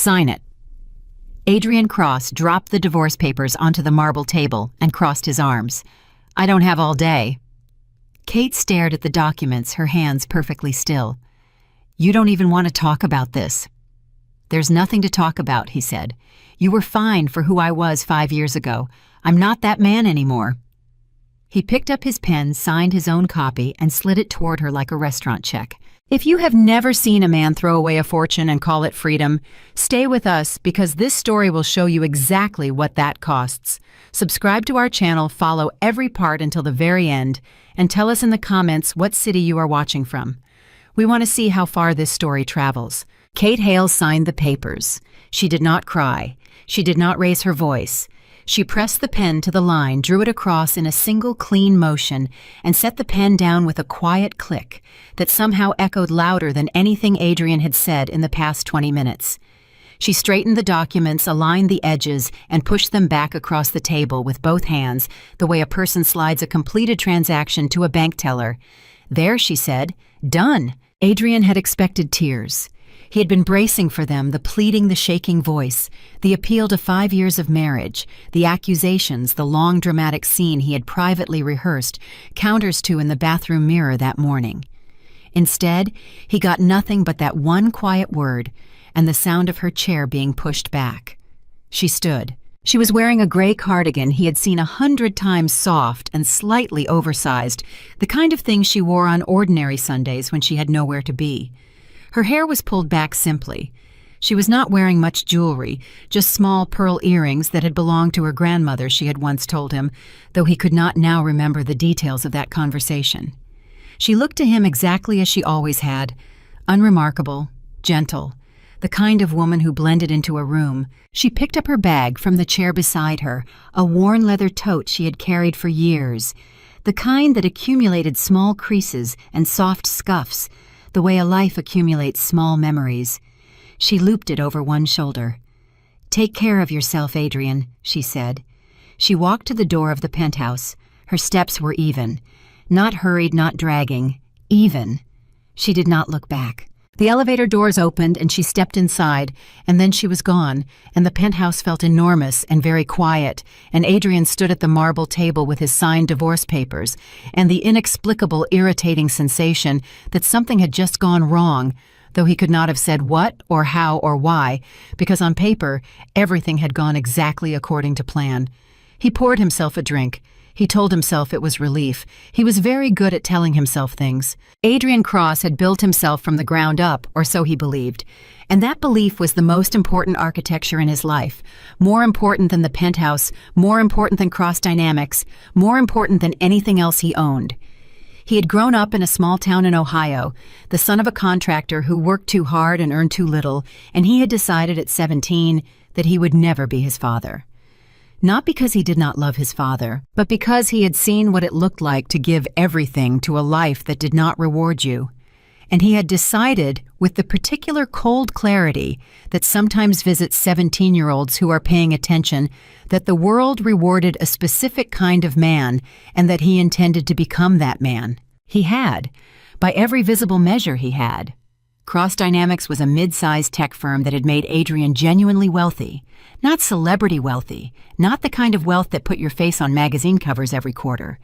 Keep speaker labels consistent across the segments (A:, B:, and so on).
A: Sign it." Adrian Cross dropped the divorce papers onto the marble table and crossed his arms. "I don't have all day." Kate stared at the documents, her hands perfectly still. "You don't even want to talk about this." "There's nothing to talk about," he said. "You were fine for who I was 5 years ago. I'm not that man anymore." He picked up his pen, signed his own copy, and slid it toward her like a restaurant check. If you have never seen a man throw away a fortune and call it freedom, stay with us because this story will show you exactly what that costs. Subscribe to our channel, follow every part until the very end, and tell us in the comments what city you are watching from. We want to see how far this story travels. Kate Hale signed the papers. She did not cry. She did not raise her voice. She pressed the pen to the line, drew it across in a single clean motion, and set the pen down with a quiet click that somehow echoed louder than anything Adrian had said in the past 20 minutes. She straightened the documents, aligned the edges, and pushed them back across the table with both hands, the way a person slides a completed transaction to a bank teller. "There," she said. "Done." Adrian had expected tears. He had been bracing for them, the pleading, the shaking voice, the appeal to 5 years of marriage, the accusations, the long dramatic scene he had privately rehearsed, counters to in the bathroom mirror that morning. Instead, he got nothing but that one quiet word and the sound of her chair being pushed back. She stood. She was wearing a gray cardigan he had seen 100 times, soft and slightly oversized, the kind of thing she wore on ordinary Sundays when she had nowhere to be. Her hair was pulled back simply. She was not wearing much jewelry, just small pearl earrings that had belonged to her grandmother, she had once told him, though he could not now remember the details of that conversation. She looked to him exactly as she always had, unremarkable, gentle, the kind of woman who blended into a room. She picked up her bag from the chair beside her, a worn leather tote she had carried for years, the kind that accumulated small creases and soft scuffs, the way a life accumulates small memories. She looped it over one shoulder. "Take care of yourself, Adrian," she said. She walked to the door of the penthouse. Her steps were even. Not hurried, not dragging. Even. She did not look back. The elevator doors opened and she stepped inside, and then she was gone, and the penthouse felt enormous and very quiet, and Adrian stood at the marble table with his signed divorce papers, and the inexplicable, irritating sensation that something had just gone wrong, though he could not have said what or how or why, because on paper, everything had gone exactly according to plan. He poured himself a drink. He told himself it was relief. He was very good at telling himself things. Adrian Cross had built himself from the ground up, or so he believed. And that belief was the most important architecture in his life. More important than the penthouse, more important than Cross Dynamics, more important than anything else he owned. He had grown up in a small town in Ohio, the son of a contractor who worked too hard and earned too little, and he had decided at 17 that he would never be his father. Not because he did not love his father, but because he had seen what it looked like to give everything to a life that did not reward you. And he had decided, with the particular cold clarity that sometimes visits 17-year-olds who are paying attention, that the world rewarded a specific kind of man and that he intended to become that man. He had. By every visible measure, he had. Cross Dynamics was a mid-sized tech firm that had made Adrian genuinely wealthy. Not celebrity wealthy, not the kind of wealth that put your face on magazine covers every quarter,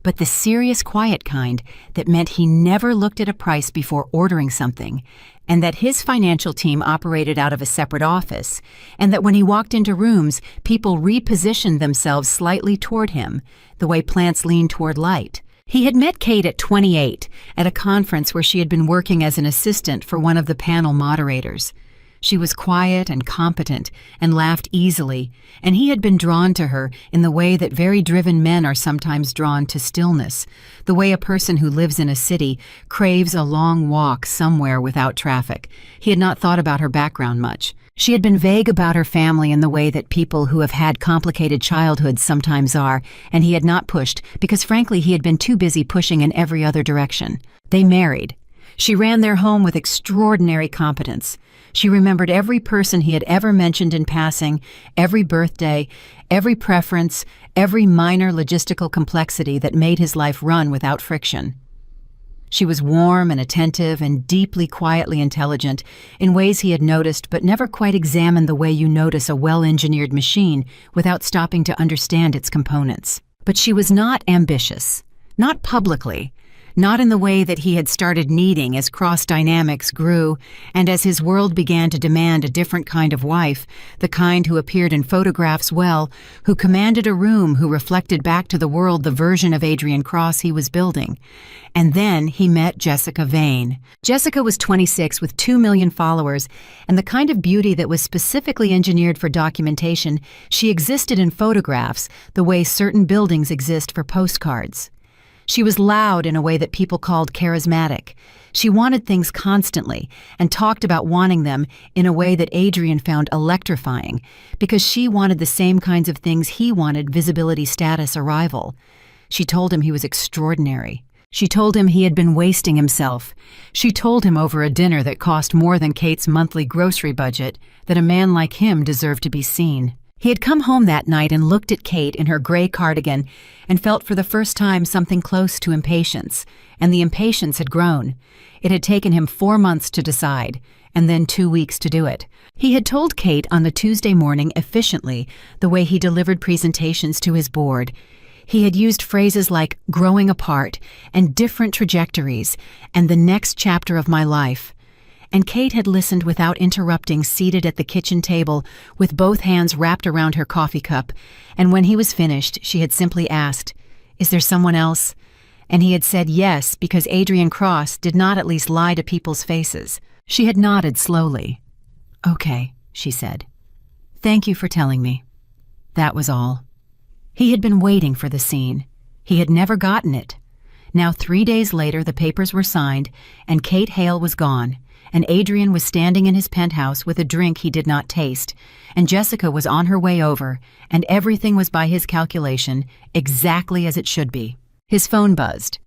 A: but the serious, quiet kind that meant he never looked at a price before ordering something, and that his financial team operated out of a separate office, and that when he walked into rooms, people repositioned themselves slightly toward him, the way plants lean toward light. He had met Kate at 28 at a conference where she had been working as an assistant for one of the panel moderators. She was quiet and competent and laughed easily, and he had been drawn to her in the way that very driven men are sometimes drawn to stillness, the way a person who lives in a city craves a long walk somewhere without traffic. He had not thought about her background much. She had been vague about her family in the way that people who have had complicated childhoods sometimes are, and he had not pushed because frankly he had been too busy pushing in every other direction. They married. She ran their home with extraordinary competence. She remembered every person he had ever mentioned in passing, every birthday, every preference, every minor logistical complexity that made his life run without friction. She was warm and attentive and deeply quietly intelligent in ways he had noticed but never quite examined the way you notice a well-engineered machine without stopping to understand its components. But she was not ambitious, not publicly, not in the way that he had started needing as Cross dynamics grew and as his world began to demand a different kind of wife, the kind who appeared in photographs well, who commanded a room, who reflected back to the world the version of Adrian Cross he was building. And then he met Jessica Vane. Jessica was 26 with 2 million followers, and the kind of beauty that was specifically engineered for documentation. She existed in photographs the way certain buildings exist for postcards. She was loud in a way that people called charismatic. She wanted things constantly and talked about wanting them in a way that Adrian found electrifying because she wanted the same kinds of things he wanted: visibility, status, arrival. She told him he was extraordinary. She told him he had been wasting himself. She told him over a dinner that cost more than Kate's monthly grocery budget that a man like him deserved to be seen. He had come home that night and looked at Kate in her gray cardigan and felt for the first time something close to impatience, and the impatience had grown. It had taken him 4 months to decide, and then 2 weeks to do it. He had told Kate on the Tuesday morning efficiently the way he delivered presentations to his board. He had used phrases like growing apart and different trajectories and the next chapter of my life. And Kate had listened without interrupting, seated at the kitchen table with both hands wrapped around her coffee cup, and when he was finished, she had simply asked, "Is there someone else?" And he had said yes, because Adrian Cross did not at least lie to people's faces. She had nodded slowly. "Okay," she said. "Thank you for telling me." That was all. He had been waiting for the scene. He had never gotten it. Now 3 days later, the papers were signed, and Kate Hale was gone. And Adrian was standing in his penthouse with a drink he did not taste, and Jessica was on her way over, and everything was by his calculation exactly as it should be. His phone buzzed.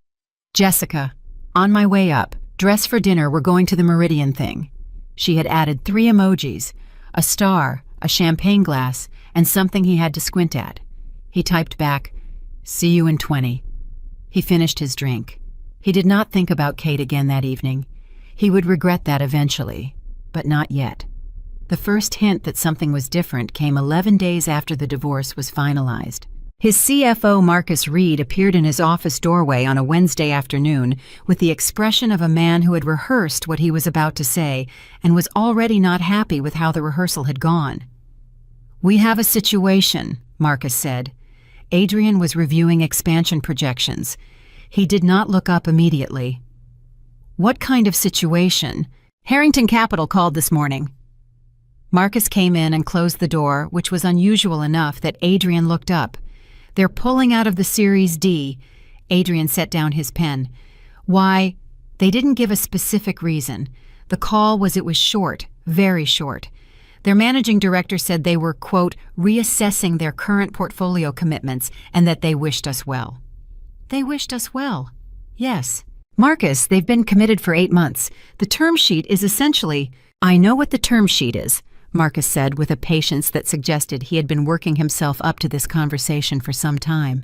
A: "Jessica, on my way up, dress for dinner, we're going to the Meridian thing." She had added 3 emojis, a star, a champagne glass, and something he had to squint at. He typed back, "See you in 20. He finished his drink. He did not think about Kate again that evening. He would regret that eventually, but not yet. The first hint that something was different came 11 days after the divorce was finalized. His CFO, Marcus Reed, appeared in his office doorway on a Wednesday afternoon with the expression of a man who had rehearsed what he was about to say and was already not happy with how the rehearsal had gone. "We have a situation," Marcus said. Adrian was reviewing expansion projections. He did not look up immediately. "What kind of situation?" "Harrington Capital called this morning." Marcus came in and closed the door, which was unusual enough that Adrian looked up. "They're pulling out of the Series D." Adrian set down his pen. "Why?" They didn't give a specific reason. The call was it was short, very short. Their managing director said they were, quote, reassessing their current portfolio commitments and that they wished us well. They wished us well. Yes. "Marcus, they've been committed for 8 months. The term sheet is essentially—" "I know what the term sheet is," Marcus said with a patience that suggested he had been working himself up to this conversation for some time.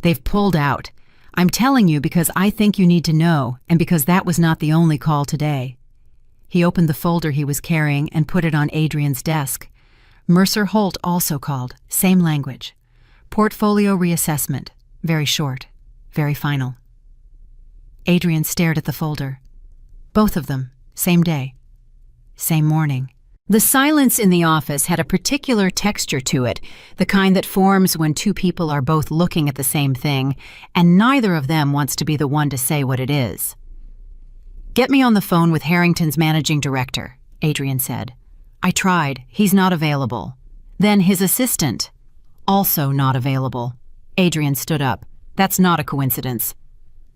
A: "They've pulled out. I'm telling you because I think you need to know, and because that was not the only call today." He opened the folder he was carrying and put it on Adrian's desk. Mercer Holt also called, same language. Portfolio reassessment, very short, very final. Adrian stared at the folder. Both of them, same day, same morning. The silence in the office had a particular texture to it, the kind that forms when 2 people are both looking at the same thing, and neither of them wants to be the one to say what it is. "Get me on the phone with Harrington's managing director," Adrian said. "I tried. He's not available." Then his assistant, also not available. Adrian stood up. "That's not a coincidence."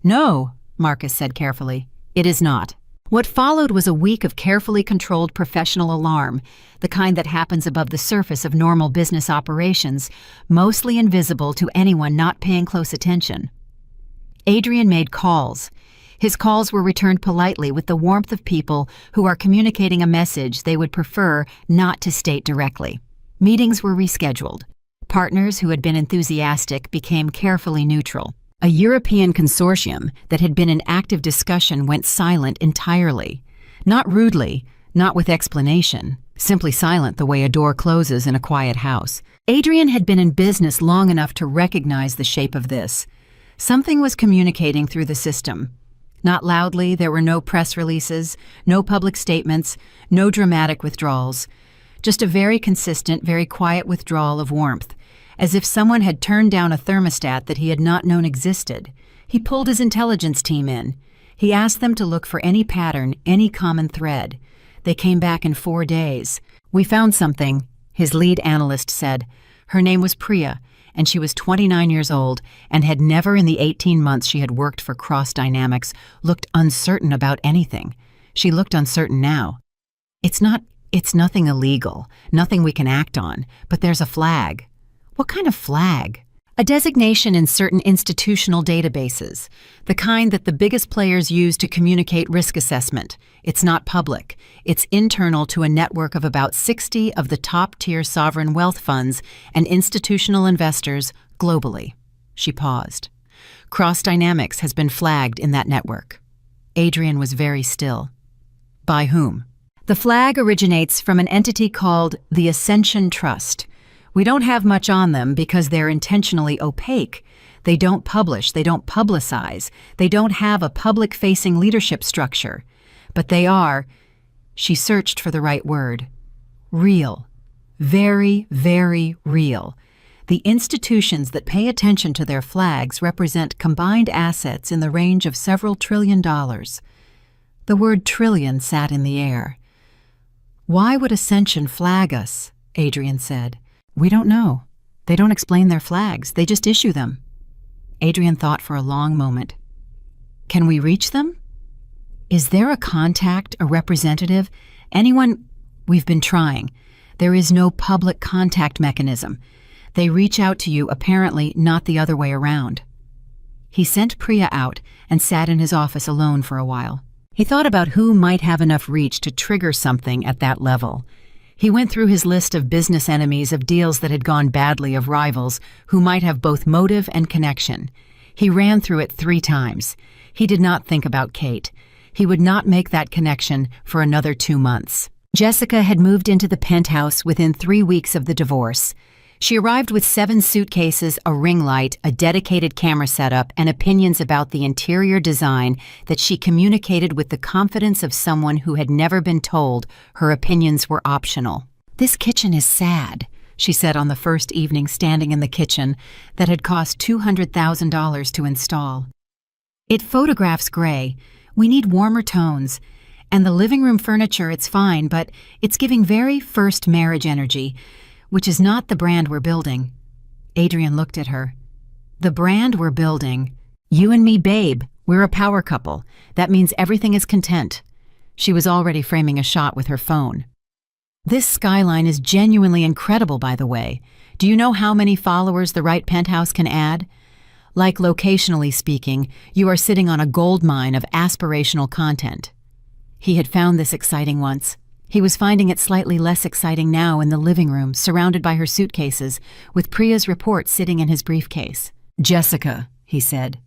A: "No," Marcus said carefully. "It is not." What followed was a week of carefully controlled professional alarm, the kind that happens above the surface of normal business operations, mostly invisible to anyone not paying close attention. Adrian made calls. His calls were returned politely with the warmth of people who are communicating a message they would prefer not to state directly. Meetings were rescheduled. Partners who had been enthusiastic became carefully neutral. A European consortium that had been in active discussion went silent entirely. Not rudely, not with explanation, simply silent the way a door closes in a quiet house. Adrian had been in business long enough to recognize the shape of this. Something was communicating through the system. Not loudly, there were no press releases, no public statements, no dramatic withdrawals. Just a very consistent, very quiet withdrawal of warmth, as if someone had turned down a thermostat that he had not known existed. He pulled his intelligence team in. He asked them to look for any pattern, any common thread. They came back in 4 days. "We found something," his lead analyst said. Her name was Priya, and she was 29 years old and had never in the 18 months she had worked for Cross Dynamics looked uncertain about anything. She looked uncertain now. It's nothing illegal, nothing we can act on, but there's a flag." "What kind of flag?" "A designation in certain institutional databases, the kind that the biggest players use to communicate risk assessment. It's not public. It's internal to a network of about 60 of the top-tier sovereign wealth funds and institutional investors globally." She paused. "Cross Dynamics has been flagged in that network." Adrian was very still. "By whom?" "The flag originates from an entity called the Ascension Trust. We don't have much on them because they're intentionally opaque. They don't publish, they don't publicize, they don't have a public-facing leadership structure. But they are," she searched for the right word, "real. Very, very real. The institutions that pay attention to their flags represent combined assets in the range of several $trillion. The word trillion sat in the air. "Why would Ascension flag us?" Adrian said. "We don't know. They don't explain their flags, they just issue them." Adrian thought for a long moment. "Can we reach them? Is there a contact, a representative, anyone?" "We've been trying. There is no public contact mechanism. They reach out to you, apparently not the other way around." He sent Priya out and sat in his office alone for a while. He thought about who might have enough reach to trigger something at that level. He went through his list of business enemies, of deals that had gone badly, of rivals who might have both motive and connection. He ran through it 3 times. He did not think about Kate. He would not make that connection for another 2 months. Jessica had moved into the penthouse within 3 weeks of the divorce. She arrived with 7 suitcases, a ring light, a dedicated camera setup, and opinions about the interior design that she communicated with the confidence of someone who had never been told her opinions were optional. "This kitchen is sad," she said on the first evening standing in the kitchen that had cost $200,000 to install. "It photographs gray. We need warmer tones. And the living room furniture, it's fine, but it's giving very first marriage energy, which is not the brand we're building." Adrian looked at her. "The brand we're building? You and me, babe. We're a power couple. That means everything is content." She was already framing a shot with her phone. "This skyline is genuinely incredible, by the way. Do you know how many followers the right penthouse can add? Like, locationally speaking, you are sitting on a gold mine of aspirational content." He had found this exciting once. He was finding it slightly less exciting now in the living room, surrounded by her suitcases, with Priya's report sitting in his briefcase. "Jessica," he said.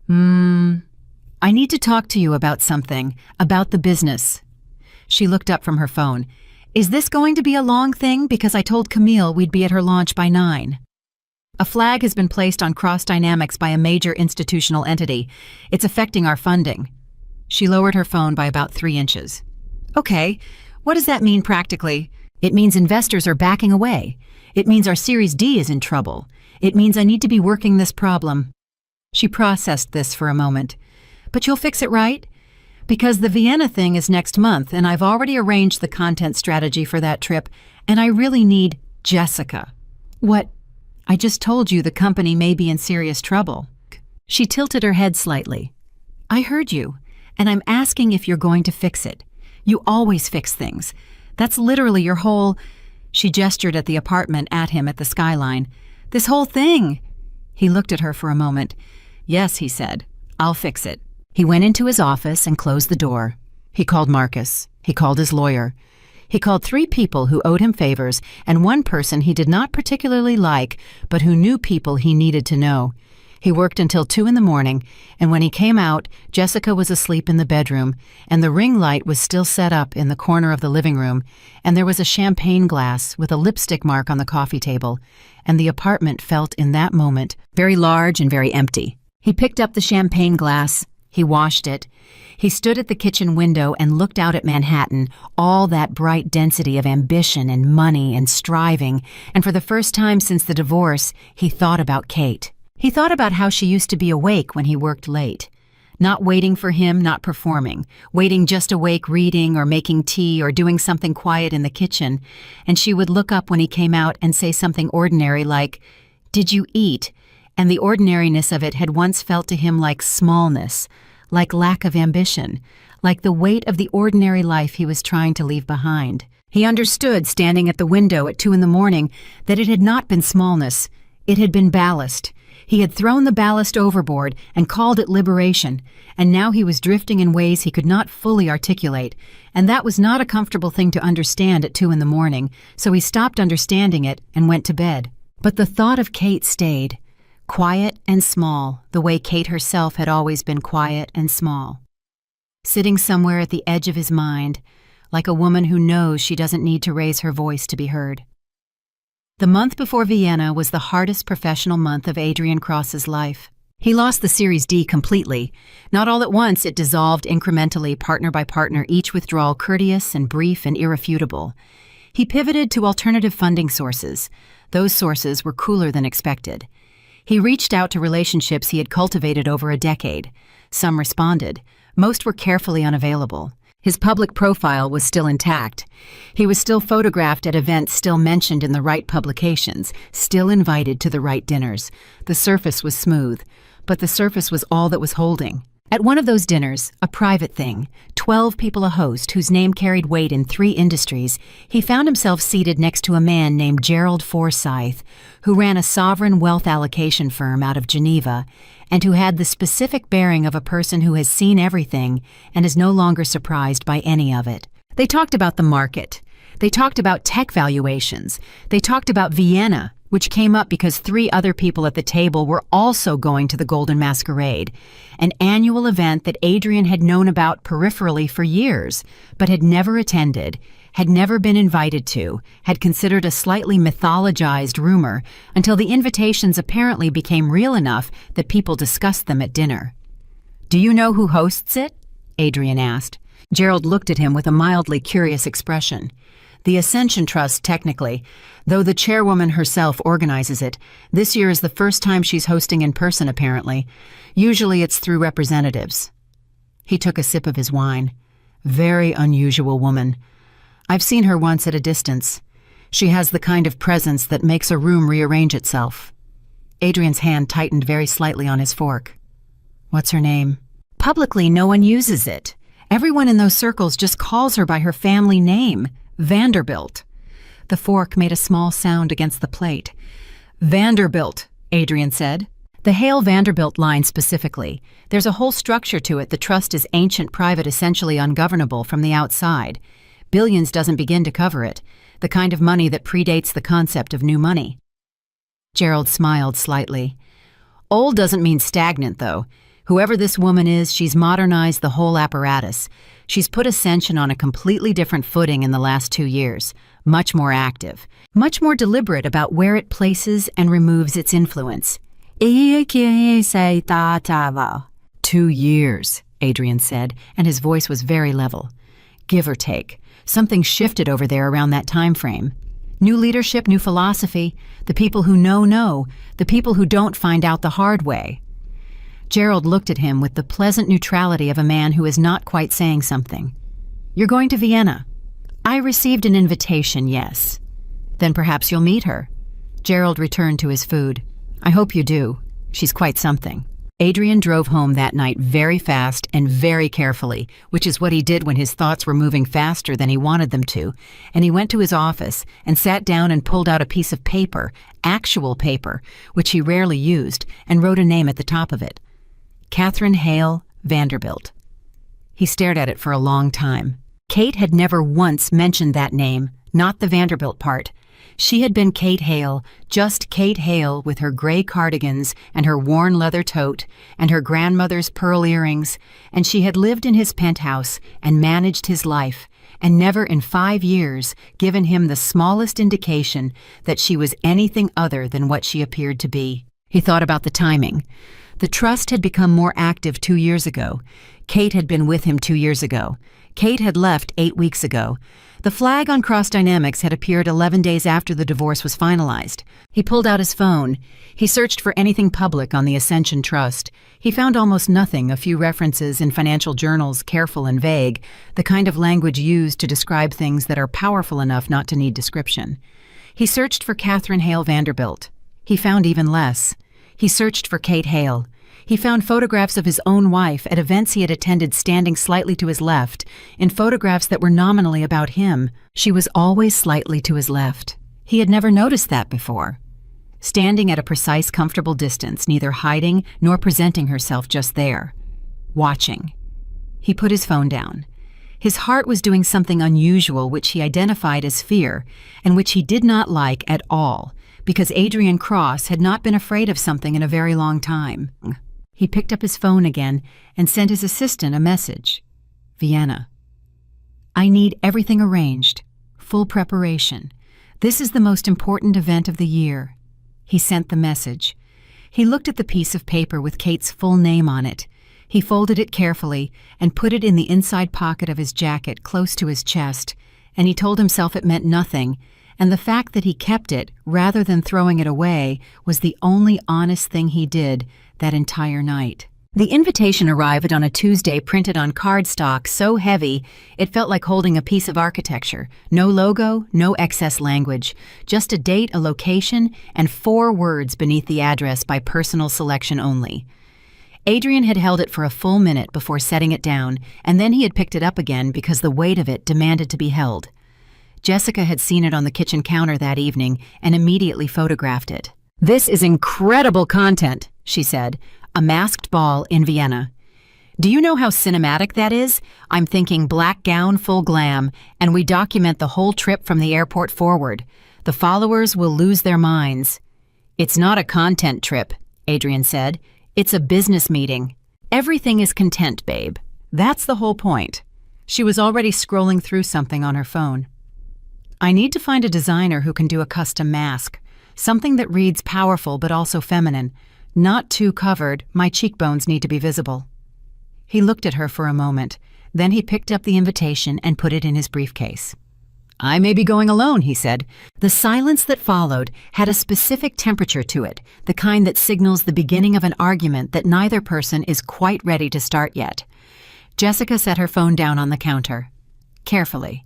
A: I need to talk to you about something, about the business." She looked up from her phone. "Is this going to be a long thing? Because I told Camille we'd be at her launch by 9. A flag has been placed on Cross Dynamics by a major institutional entity. It's affecting our funding." She lowered her phone by about 3 inches. "Okay. What does that mean practically?" "It means investors are backing away. It means our Series D is in trouble. It means I need to be working this problem." She processed this for a moment. "But you'll fix it, right? Because the Vienna thing is next month, and I've already arranged the content strategy for that trip, and I really need Jessica." "What?" "I just told you the company may be in serious trouble." She tilted her head slightly. "I heard you, and I'm asking if you're going to fix it. You always fix things. That's literally your whole—" She gestured at the apartment at him at the skyline. "This whole thing." He looked at her for a moment. "Yes," he said. "I'll fix it." He went into his office and closed the door. He called Marcus. He called his lawyer. He called 3 people who owed him favors and 1 person he did not particularly like, but who knew people he needed to know. He worked until 2 in the morning, and when he came out, Jessica was asleep in the bedroom, and the ring light was still set up in the corner of the living room, and there was a champagne glass with a lipstick mark on the coffee table, and the apartment felt in that moment very large and very empty. He picked up the champagne glass. He washed it. He stood at the kitchen window and looked out at Manhattan, all that bright density of ambition and money and striving, and for the first time since the divorce, he thought about Kate. He thought about how she used to be awake when he worked late. Not waiting for him, not performing, waiting just awake reading or making tea or doing something quiet in the kitchen, and she would look up when he came out and say something ordinary like, "Did you eat?" And the ordinariness of it had once felt to him like smallness, like lack of ambition, like the weight of the ordinary life he was trying to leave behind. He understood, standing at the window at 2 in the morning, that it had not been smallness, it had been ballast. He had thrown the ballast overboard and called it liberation, and now he was drifting in ways he could not fully articulate, and that was not a comfortable thing to understand at 2 in the morning, so he stopped understanding it and went to bed. But the thought of Kate stayed, quiet and small, the way Kate herself had always been quiet and small. Sitting somewhere at the edge of his mind, like a woman who knows she doesn't need to raise her voice to be heard. The month before Vienna was the hardest professional month of Adrian Cross's life. He lost the Series D completely. Not all at once, it dissolved incrementally, partner by partner, each withdrawal courteous and brief and irrefutable. He pivoted to alternative funding sources. Those sources were cooler than expected. He reached out to relationships he had cultivated over a decade. Some responded. Most were carefully unavailable. His public profile was still intact. He was still photographed at events, still mentioned in the right publications, still invited to the right dinners. The surface was smooth, but the surface was all that was holding. At one of those dinners, a private thing, 12 people a host whose name carried weight in 3 industries, he found himself seated next to a man named Gerald Forsyth, who ran a sovereign wealth allocation firm out of Geneva, and who had the specific bearing of a person who has seen everything and is no longer surprised by any of it. They talked about the market. They talked about tech valuations. They talked about Vienna, which came up because 3 other people at the table were also going to the Golden Masquerade, an annual event that Adrian had known about peripherally for years, but had never attended, had never been invited to, had considered a slightly mythologized rumor, until the invitations apparently became real enough that people discussed them at dinner. "Do you know who hosts it?" Adrian asked. Gerald looked at him with a mildly curious expression. The Ascension Trust, technically, though the chairwoman herself organizes it. This year is the first time she's hosting in person, apparently. Usually it's through representatives. He took a sip of his wine. Very unusual woman. I've seen her once at a distance. She has the kind of presence that makes a room rearrange itself. Adrian's hand tightened very slightly on his fork. What's her name? Publicly, no one uses it. Everyone in those circles just calls her by her family name. Vanderbilt. The fork made a small sound against the plate. Vanderbilt, Adrian said. The Hale Vanderbilt line specifically. There's a whole structure to it. The trust is ancient, private, essentially ungovernable from the outside. Billions doesn't begin to cover it. The kind of money that predates the concept of new money. Gerald smiled slightly. Old doesn't mean stagnant, though. Whoever this woman is, she's modernized the whole apparatus. She's put Ascension on a completely different footing in the last 2 years. Much more active. Much more deliberate about where it places and removes its influence. 2 years, Adrian said, and his voice was very level. Give or take. Something shifted over there around that time frame. New leadership, new philosophy. The people who know. The people who don't find out the hard way. Gerald looked at him with the pleasant neutrality of a man who is not quite saying something. You're going to Vienna. I received an invitation, yes. Then perhaps you'll meet her. Gerald returned to his food. I hope you do. She's quite something. Adrian drove home that night very fast and very carefully, which is what he did when his thoughts were moving faster than he wanted them to, and he went to his office and sat down and pulled out a piece of paper, actual paper, which he rarely used, and wrote a name at the top of it. Catherine Hale Vanderbilt. He stared at it for a long time. Kate had never once mentioned that name, not the Vanderbilt part. She had been Kate Hale, just Kate Hale with her gray cardigans and her worn leather tote and her grandmother's pearl earrings, and she had lived in his penthouse and managed his life, and never in 5 years given him the smallest indication that she was anything other than what she appeared to be. He thought about the timing. The trust had become more active 2 years ago. Kate had been with him 2 years ago. Kate had left 8 weeks ago. The flag on Cross Dynamics had appeared 11 days after the divorce was finalized. He pulled out his phone. He searched for anything public on the Ascension Trust. He found almost nothing, a few references in financial journals, careful and vague, the kind of language used to describe things that are powerful enough not to need description. He searched for Catherine Hale Vanderbilt. He found even less. He searched for Kate Hale. He found photographs of his own wife at events he had attended standing slightly to his left, in photographs that were nominally about him. She was always slightly to his left. He had never noticed that before. Standing at a precise, comfortable distance, neither hiding nor presenting herself, just there. Watching. He put his phone down. His heart was doing something unusual which he identified as fear, and which he did not like at all, because Adrian Cross had not been afraid of something in a very long time. He picked up his phone again and sent his assistant a message. Vienna. I need everything arranged. Full preparation. This is the most important event of the year. He sent the message. He looked at the piece of paper with Kate's full name on it. He folded it carefully and put it in the inside pocket of his jacket close to his chest, and he told himself it meant nothing, and the fact that he kept it rather than throwing it away was the only honest thing he did that entire night. The invitation arrived on a Tuesday, printed on cardstock so heavy it felt like holding a piece of architecture. No logo, no excess language, just a date, a location, and 4 words beneath the address by personal selection only. Adrian had held it for a full minute before setting it down, and then he had picked it up again because the weight of it demanded to be held. Jessica had seen it on the kitchen counter that evening and immediately photographed it. "This is incredible content," she said. "A masked ball in Vienna. Do you know how cinematic that is? I'm thinking black gown, full glam, and we document the whole trip from the airport forward. The followers will lose their minds." "It's not a content trip," Adrian said. "It's a business meeting. Everything is content, babe. That's the whole point." She was already scrolling through something on her phone. "I need to find a designer who can do a custom mask. Something that reads powerful but also feminine. Not too covered, my cheekbones need to be visible." He looked at her for a moment. Then he picked up the invitation and put it in his briefcase. "I may be going alone," he said. The silence that followed had a specific temperature to it, the kind that signals the beginning of an argument that neither person is quite ready to start yet. Jessica set her phone down on the counter. Carefully.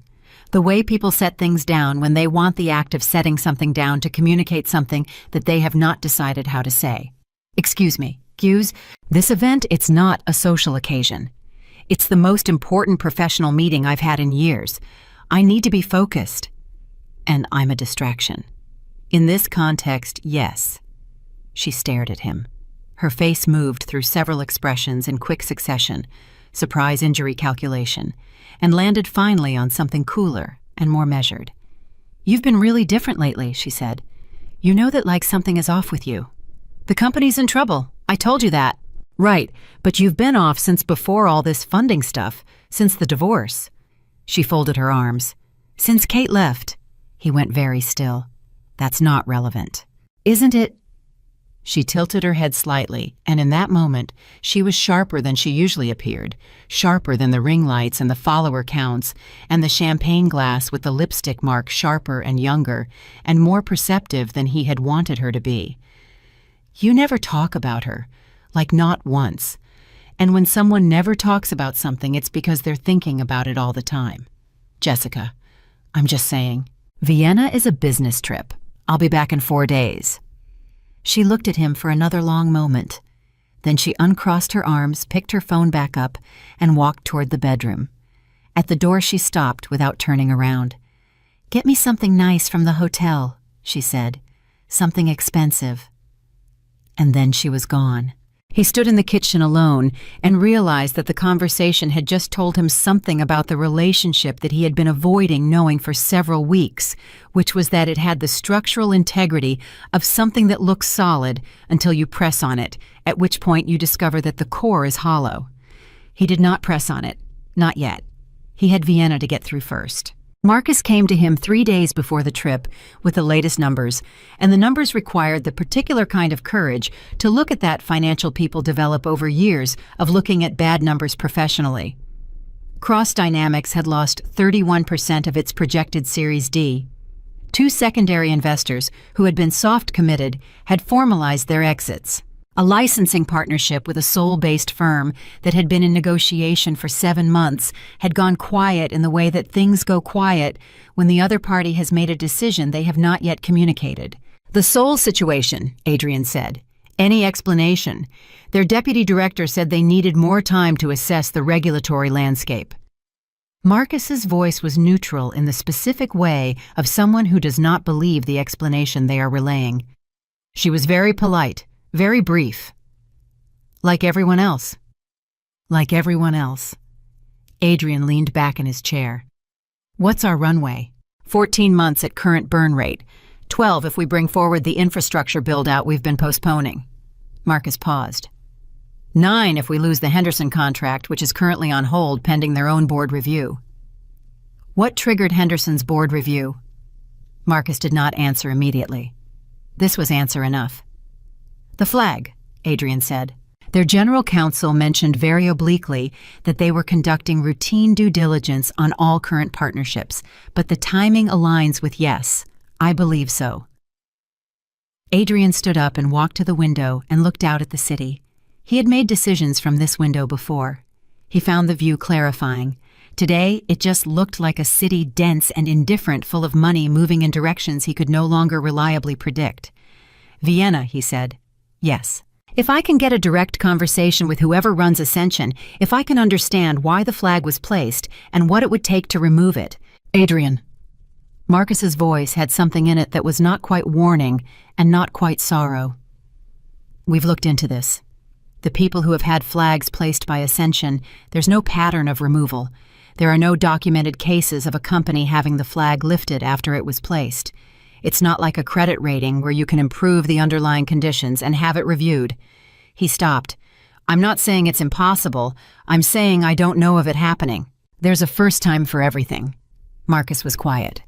A: The way people set things down when they want the act of setting something down to communicate something that they have not decided how to say. "Excuse me, this event, it's not a social occasion. It's the most important professional meeting I've had in years. I need to be focused. And I'm a distraction. In this context, yes." She stared at him. Her face moved through several expressions in quick succession, surprise, injury, calculation, and landed finally on something cooler and more measured. "You've been really different lately," she said. "You know that like something is off with you. The company's in trouble. I told you that." "Right, but you've been off since before all this funding stuff, since the divorce." She folded her arms. "Since Kate left." He went very still. "That's not relevant." "Isn't it?" She tilted her head slightly, and in that moment, she was sharper than she usually appeared, sharper than the ring lights and the follower counts, and the champagne glass with the lipstick mark sharper and younger, and more perceptive than he had wanted her to be. "You never talk about her, like not once. And when someone never talks about something, it's because they're thinking about it all the time. Jessica, I'm just saying. Vienna is a business trip. I'll be back in 4 days." She looked at him for another long moment. Then she uncrossed her arms, picked her phone back up, and walked toward the bedroom. At the door she stopped without turning around. "Get me something nice from the hotel," she said. "Something expensive." And then she was gone. He stood in the kitchen alone and realized that the conversation had just told him something about the relationship that he had been avoiding knowing for several weeks, which was that it had the structural integrity of something that looks solid until you press on it, at which point you discover that the core is hollow. He did not press on it. Not yet. He had Vienna to get through first. Marcus came to him 3 days before the trip with the latest numbers, and the numbers required the particular kind of courage to look at that financial people develop over years of looking at bad numbers professionally. Cross Dynamics had lost 31% of its projected Series D. 2 secondary investors, who had been soft committed, had formalized their exits. A licensing partnership with a Seoul-based firm that had been in negotiation for 7 months had gone quiet in the way that things go quiet when the other party has made a decision they have not yet communicated. The Seoul situation, Adrian said. Any explanation? Their deputy director said they needed more time to assess the regulatory landscape. Marcus's voice was neutral in the specific way of someone who does not believe the explanation they are relaying. She was very polite. Very brief. Like everyone else. Like everyone else. Adrian leaned back in his chair. What's our runway? 14 months at current burn rate. 12 if we bring forward the infrastructure build-out we've been postponing. Marcus paused. 9 if we lose the Henderson contract, which is currently on hold pending their own board review. What triggered Henderson's board review? Marcus did not answer immediately. This was answer enough. The flag, Adrian said. Their general counsel mentioned very obliquely that they were conducting routine due diligence on all current partnerships, but the timing aligns with yes, I believe so. Adrian stood up and walked to the window and looked out at the city. He had made decisions from this window before. He found the view clarifying. Today, it just looked like a city dense and indifferent, full of money moving in directions he could no longer reliably predict. Vienna, he said. Yes. If I can get a direct conversation with whoever runs Ascension, if I can understand why the flag was placed and what it would take to remove it. Adrian. Marcus's voice had something in it that was not quite warning and not quite sorrow. We've looked into this. The people who have had flags placed by Ascension, there's no pattern of removal. There are no documented cases of a company having the flag lifted after it was placed. It's not like a credit rating where you can improve the underlying conditions and have it reviewed. He stopped. I'm not saying it's impossible. I'm saying I don't know of it happening. There's a first time for everything. Marcus was quiet.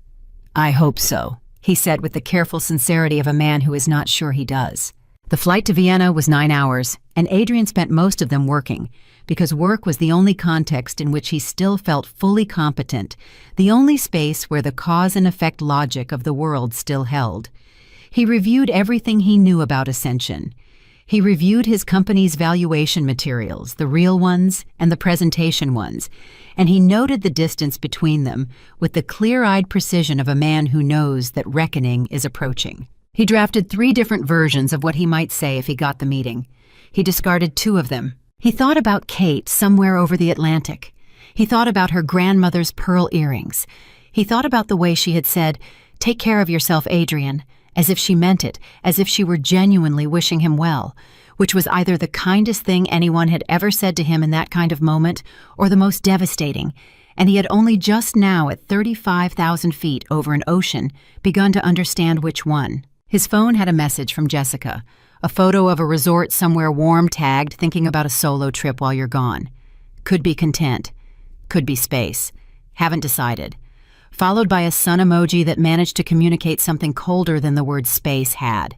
A: I hope so, he said with the careful sincerity of a man who is not sure he does. The flight to Vienna was 9 hours, and Adrian spent most of them working, because work was the only context in which he still felt fully competent, the only space where the cause and effect logic of the world still held. He reviewed everything he knew about Ascension. He reviewed his company's valuation materials, the real ones and the presentation ones, and he noted the distance between them with the clear-eyed precision of a man who knows that reckoning is approaching. He drafted 3 different versions of what he might say if he got the meeting. He discarded 2 of them. He thought about Kate somewhere over the Atlantic. He thought about her grandmother's pearl earrings. He thought about the way she had said, "Take care of yourself, Adrian," as if she meant it, as if she were genuinely wishing him well, which was either the kindest thing anyone had ever said to him in that kind of moment, or the most devastating, and he had only just now, at 35,000 feet over an ocean, begun to understand which one. His phone had a message from Jessica, a photo of a resort somewhere warm tagged, thinking about a solo trip while you're gone. Could be content. Could be space. Haven't decided. Followed by a sun emoji that managed to communicate something colder than the word space had.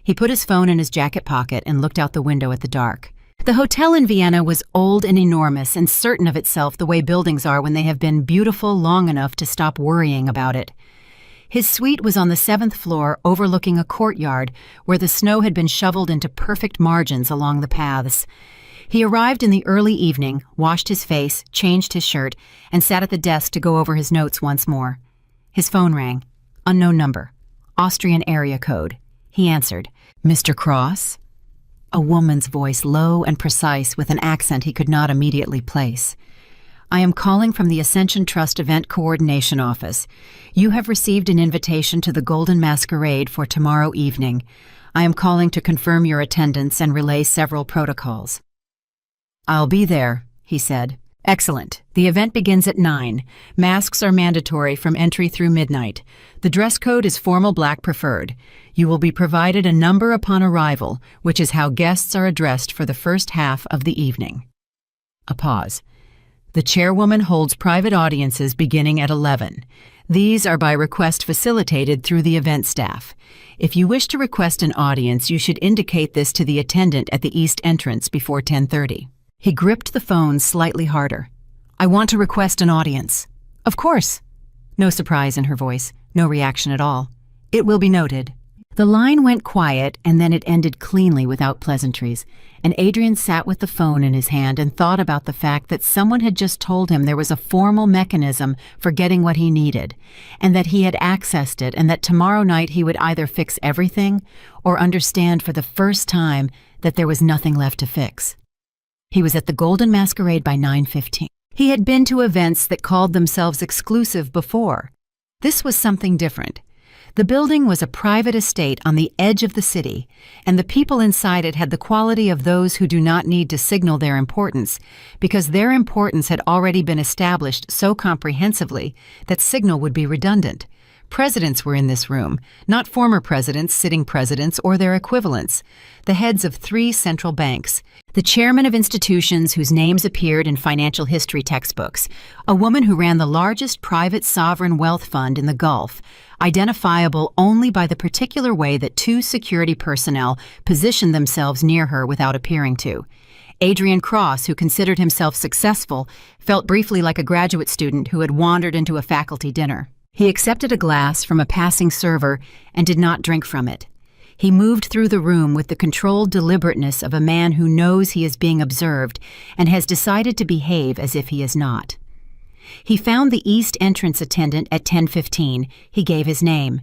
A: He put his phone in his jacket pocket and looked out the window at the dark. The hotel in Vienna was old and enormous and certain of itself the way buildings are when they have been beautiful long enough to stop worrying about it. His suite was on the 7th floor overlooking a courtyard where the snow had been shoveled into perfect margins along the paths. He arrived in the early evening, washed his face, changed his shirt, and sat at the desk to go over his notes once more. His phone rang. Unknown number. Austrian area code. He answered. Mr. Cross? A woman's voice, low and precise, with an accent he could not immediately place. I am calling from the Ascension Trust Event Coordination Office. You have received an invitation to the Golden Masquerade for tomorrow evening. I am calling to confirm your attendance and relay several protocols." "I'll be there," he said. "Excellent. The event begins at 9. Masks are mandatory from entry through midnight. The dress code is formal black preferred. You will be provided a number upon arrival, which is how guests are addressed for the first half of the evening." A pause. "The chairwoman holds private audiences beginning at 11. These are by request facilitated through the event staff. If you wish to request an audience, you should indicate this to the attendant at the east entrance before 10:30. He gripped the phone slightly harder. "I want to request an audience." "Of course." No surprise in her voice, no reaction at all. "It will be noted." The line went quiet, and then it ended cleanly without pleasantries, and Adrian sat with the phone in his hand and thought about the fact that someone had just told him there was a formal mechanism for getting what he needed, and that he had accessed it, and that tomorrow night he would either fix everything or understand for the first time that there was nothing left to fix. He was at the Golden Masquerade by 9:15. He had been to events that called themselves exclusive before. This was something different. The building was a private estate on the edge of the city, and the people inside it had the quality of those who do not need to signal their importance, because their importance had already been established so comprehensively that signal would be redundant. Presidents were in this room, not former presidents, sitting presidents, or their equivalents, the heads of 3 central banks, the chairman of institutions whose names appeared in financial history textbooks, a woman who ran the largest private sovereign wealth fund in the Gulf, identifiable only by the particular way that 2 security personnel positioned themselves near her without appearing to. Adrian Cross, who considered himself successful, felt briefly like a graduate student who had wandered into a faculty dinner. He accepted a glass from a passing server and did not drink from it. He moved through the room with the controlled deliberateness of a man who knows he is being observed and has decided to behave as if he is not. He found the east entrance attendant at 10:15. He gave his name.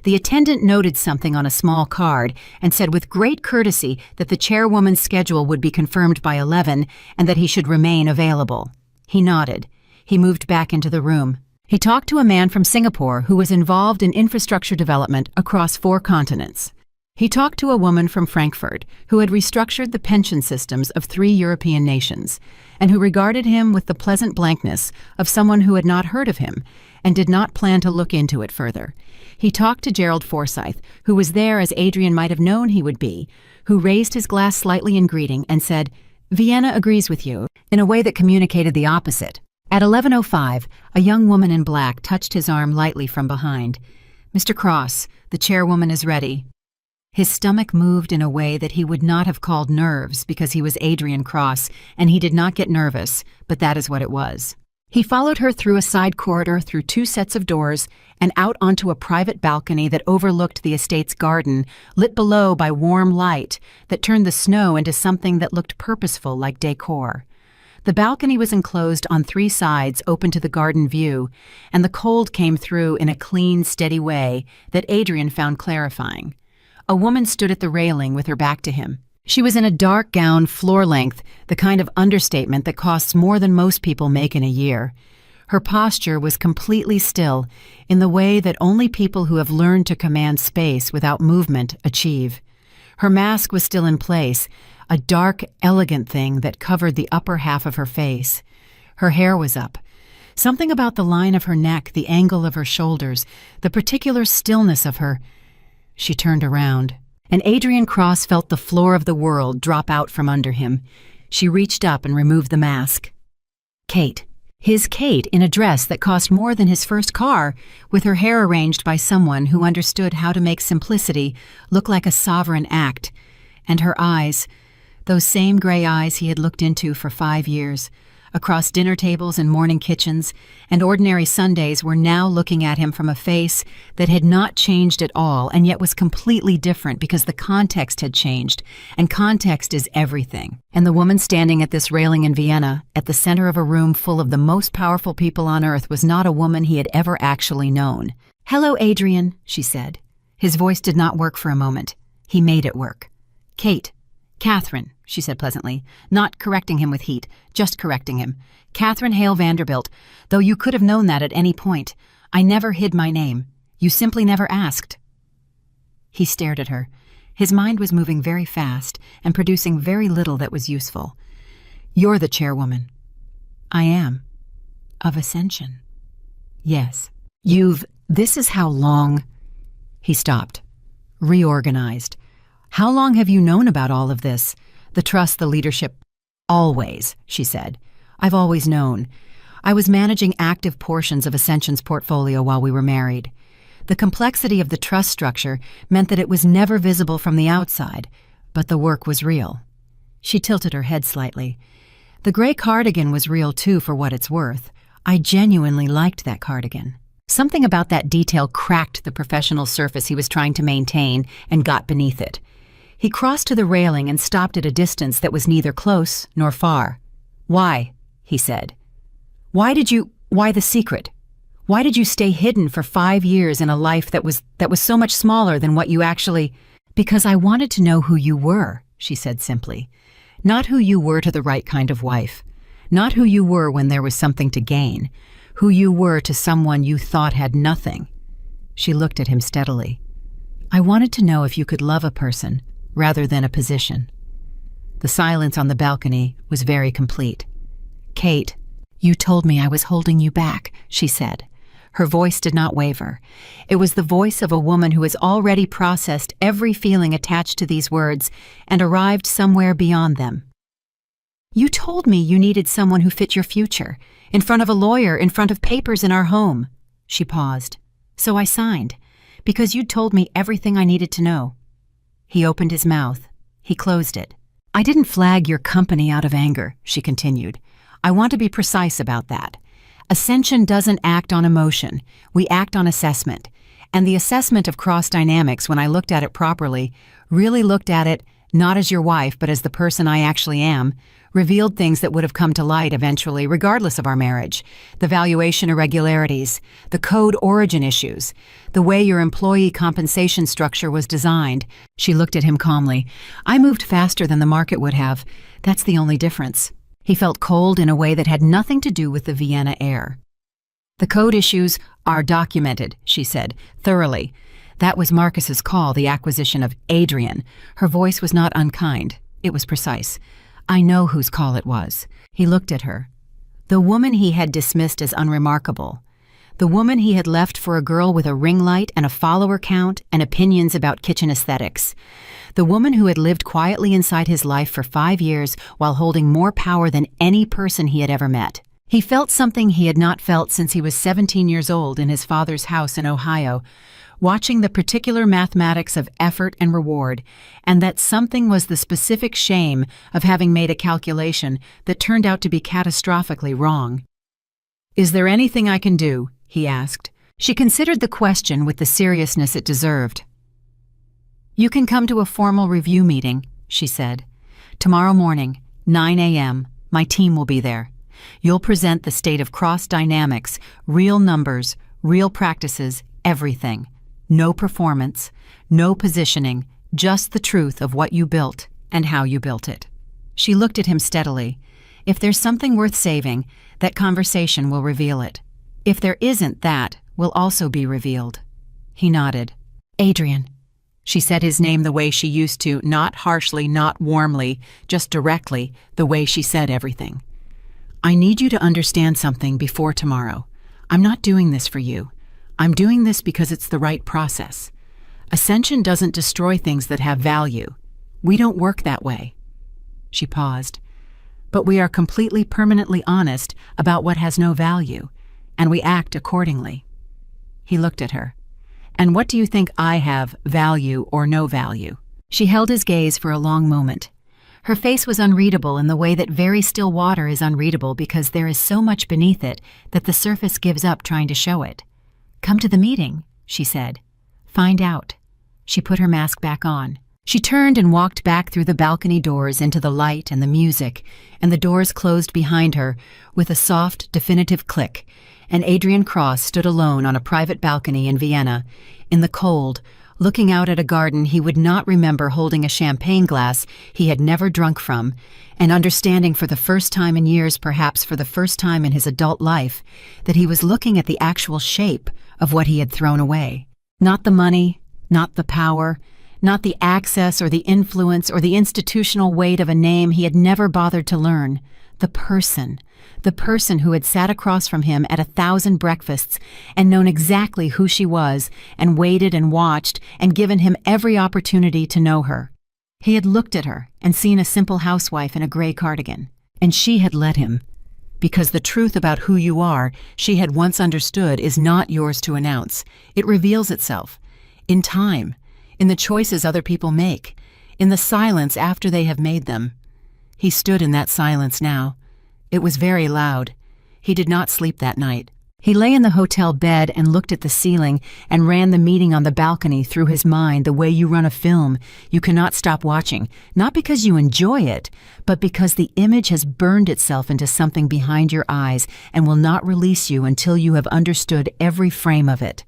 A: The attendant noted something on a small card and said with great courtesy that the chairwoman's schedule would be confirmed by 11 and that he should remain available. He nodded. He moved back into the room. He talked to a man from Singapore who was involved in infrastructure development across 4 continents. He talked to a woman from Frankfurt who had restructured the pension systems of 3 European nations, and who regarded him with the pleasant blankness of someone who had not heard of him and did not plan to look into it further. He talked to Gerald Forsyth, who was there as Adrian might have known he would be, who raised his glass slightly in greeting and said, "Vienna agrees with you," in a way that communicated the opposite. At 11:05, a young woman in black touched his arm lightly from behind. "Mr. Cross, the chairwoman is ready." His stomach moved in a way that he would not have called nerves because he was Adrian Cross, and he did not get nervous, but that is what it was. He followed her through a side corridor, through 2 sets of doors, and out onto a private balcony that overlooked the estate's garden, lit below by warm light that turned the snow into something that looked purposeful like decor. The balcony was enclosed on 3 sides open to the garden view, and the cold came through in a clean, steady way that Adrian found clarifying. A woman stood at the railing with her back to him. She was in a dark gown, floor-length, the kind of understatement that costs more than most people make in a year. Her posture was completely still, in the way that only people who have learned to command space without movement achieve. Her mask was still in place, a dark, elegant thing that covered the upper half of her face. Her hair was up. Something about the line of her neck, the angle of her shoulders, the particular stillness of her. She turned around, and Adrian Cross felt the floor of the world drop out from under him. She reached up and removed the mask. Kate. His Kate in a dress that cost more than his first car, with her hair arranged by someone who understood how to make simplicity look like a sovereign act. And her eyes, those same gray eyes he had looked into for 5 years, across dinner tables and morning kitchens, and ordinary Sundays were now looking at him from a face that had not changed at all and yet was completely different because the context had changed, and context is everything. And the woman standing at this railing in Vienna, at the center of a room full of the most powerful people on earth, was not a woman he had ever actually known. "Hello, Adrian," she said. His voice did not work for a moment. He made it work. "Kate. Catherine," she said pleasantly, not correcting him with heat, just correcting him. "Catherine Hale Vanderbilt, though you could have known that at any point. I never hid my name. You simply never asked." He stared at her, His mind was moving very fast and producing very little that was useful. "You're the chairwoman." "I am." "Of Ascension?" "Yes." This is how long—" He stopped, reorganized. "How long have you known about all of this? The trust, the leadership?" "Always," she said. "I've always known. I was managing active portions of Ascension's portfolio while we were married. The complexity of the trust structure meant that it was never visible from the outside, but the work was real." She tilted her head slightly. "The gray cardigan was real too, for what it's worth. I genuinely liked that cardigan." Something about that detail cracked the professional surface he was trying to maintain and got beneath it. He crossed to the railing and stopped at a distance that was neither close nor far. "Why?" he said. Why the secret? Why did you stay hidden for 5 years in a life that was so much smaller than what you actually—" "Because I wanted to know who you were," she said simply. "Not who you were to the right kind of wife. Not who you were when there was something to gain. Who you were to someone you thought had nothing." She looked at him steadily. "I wanted to know if you could love a person rather than a position." The silence on the balcony was very complete. "Kate, you told me I was holding you back," she said. Her voice did not waver. It was the voice of a woman who has already processed every feeling attached to these words and arrived somewhere beyond them. "You told me you needed someone who fit your future, in front of a lawyer, in front of papers in our home." She paused. "So I signed, because you'd told me everything I needed to know." He opened his mouth. He closed it. "I didn't flag your company out of anger," she continued. "I want to be precise about that. Ascension doesn't act on emotion. We act on assessment. And the assessment of cross dynamics, when I looked at it properly, really looked at it not as your wife, but as the person I actually am, revealed things that would have come to light eventually, regardless of our marriage. The valuation irregularities, the code origin issues, the way your employee compensation structure was designed." She looked at him calmly. "I moved faster than the market would have. That's the only difference." He felt cold in a way that had nothing to do with the Vienna air. "The code issues are documented," she said, "thoroughly. That was Marcus's call, the acquisition of Adrian." Her voice was not unkind. It was precise. "I know whose call it was." He looked at her. The woman he had dismissed as unremarkable. The woman he had left for a girl with a ring light and a follower count and opinions about kitchen aesthetics. The woman who had lived quietly inside his life for 5 years while holding more power than any person he had ever met. He felt something he had not felt since he was 17 years old in his father's house in Ohio, watching the particular mathematics of effort and reward, and that something was the specific shame of having made a calculation that turned out to be catastrophically wrong. "Is there anything I can do?" he asked. She considered the question with the seriousness it deserved. "You can come to a formal review meeting," she said. "Tomorrow morning, 9 a.m., my team will be there. You'll present the state of cross dynamics, real numbers, real practices, everything. No performance, no positioning, just the truth of what you built and how you built it." She looked at him steadily. "If there's something worth saving, that conversation will reveal it. If there isn't, that will also be revealed." He nodded. "Adrian." She said his name the way she used to, not harshly, not warmly, just directly, the way she said everything. "I need you to understand something before tomorrow. I'm not doing this for you. I'm doing this because it's the right process. Ascension doesn't destroy things that have value. We don't work that way." She paused. "But we are completely permanently honest about what has no value, and we act accordingly." He looked at her. "And what do you think I have, value or no value?" She held his gaze for a long moment. Her face was unreadable in the way that very still water is unreadable because there is so much beneath it that the surface gives up trying to show it. "Come to the meeting," she said. "Find out." She put her mask back on. She turned and walked back through the balcony doors into the light and the music, and the doors closed behind her with a soft, definitive click, and Adrian Cross stood alone on a private balcony in Vienna, in the cold, looking out at a garden he would not remember holding a champagne glass he had never drunk from, and understanding for the first time in years, perhaps for the first time in his adult life, that he was looking at the actual shape of what he had thrown away. Not the money, not the power, Not the access or the influence or the institutional weight of a name he had never bothered to learn. The person who had sat across from him at 1,000 breakfasts and known exactly who she was and waited and watched and given him every opportunity to know her. He had looked at her and seen a simple housewife in a gray cardigan, and she had let him. Because the truth about who you are, she had once understood, is not yours to announce. It reveals itself. In time, in the choices other people make, in the silence after they have made them. He stood in that silence now. It was very loud. He did not sleep that night. He lay in the hotel bed and looked at the ceiling and ran the meeting on the balcony through his mind the way you run a film you cannot stop watching, not because you enjoy it, but because the image has burned itself into something behind your eyes and will not release you until you have understood every frame of it.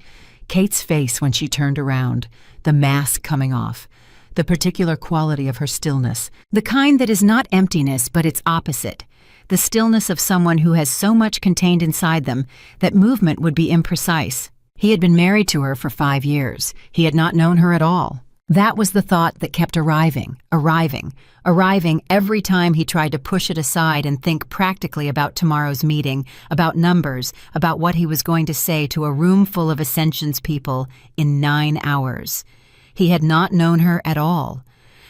A: Kate's face when she turned around, the mask coming off, the particular quality of her stillness, the kind that is not emptiness but its opposite, the stillness of someone who has so much contained inside them that movement would be imprecise. He had been married to her for 5 years. He had not known her at all. That was the thought that kept arriving every time he tried to push it aside and think practically about tomorrow's meeting, about numbers, about what he was going to say to a room full of Ascension's people in 9 hours. He had not known her at all.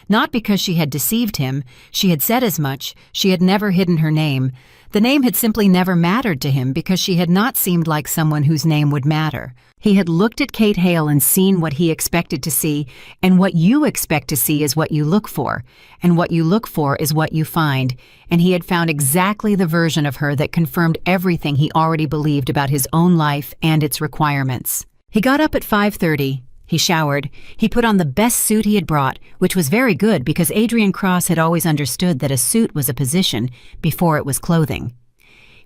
A: Not because she had deceived him, she had said as much, she had never hidden her name. The name had simply never mattered to him because she had not seemed like someone whose name would matter. He had looked at Kate Hale and seen what he expected to see, and what you expect to see is what you look for, and what you look for is what you find, and he had found exactly the version of her that confirmed everything he already believed about his own life and its requirements. He got up at 5:30. He showered. He put on the best suit he had brought, which was very good because Adrian Cross had always understood that a suit was a position before it was clothing.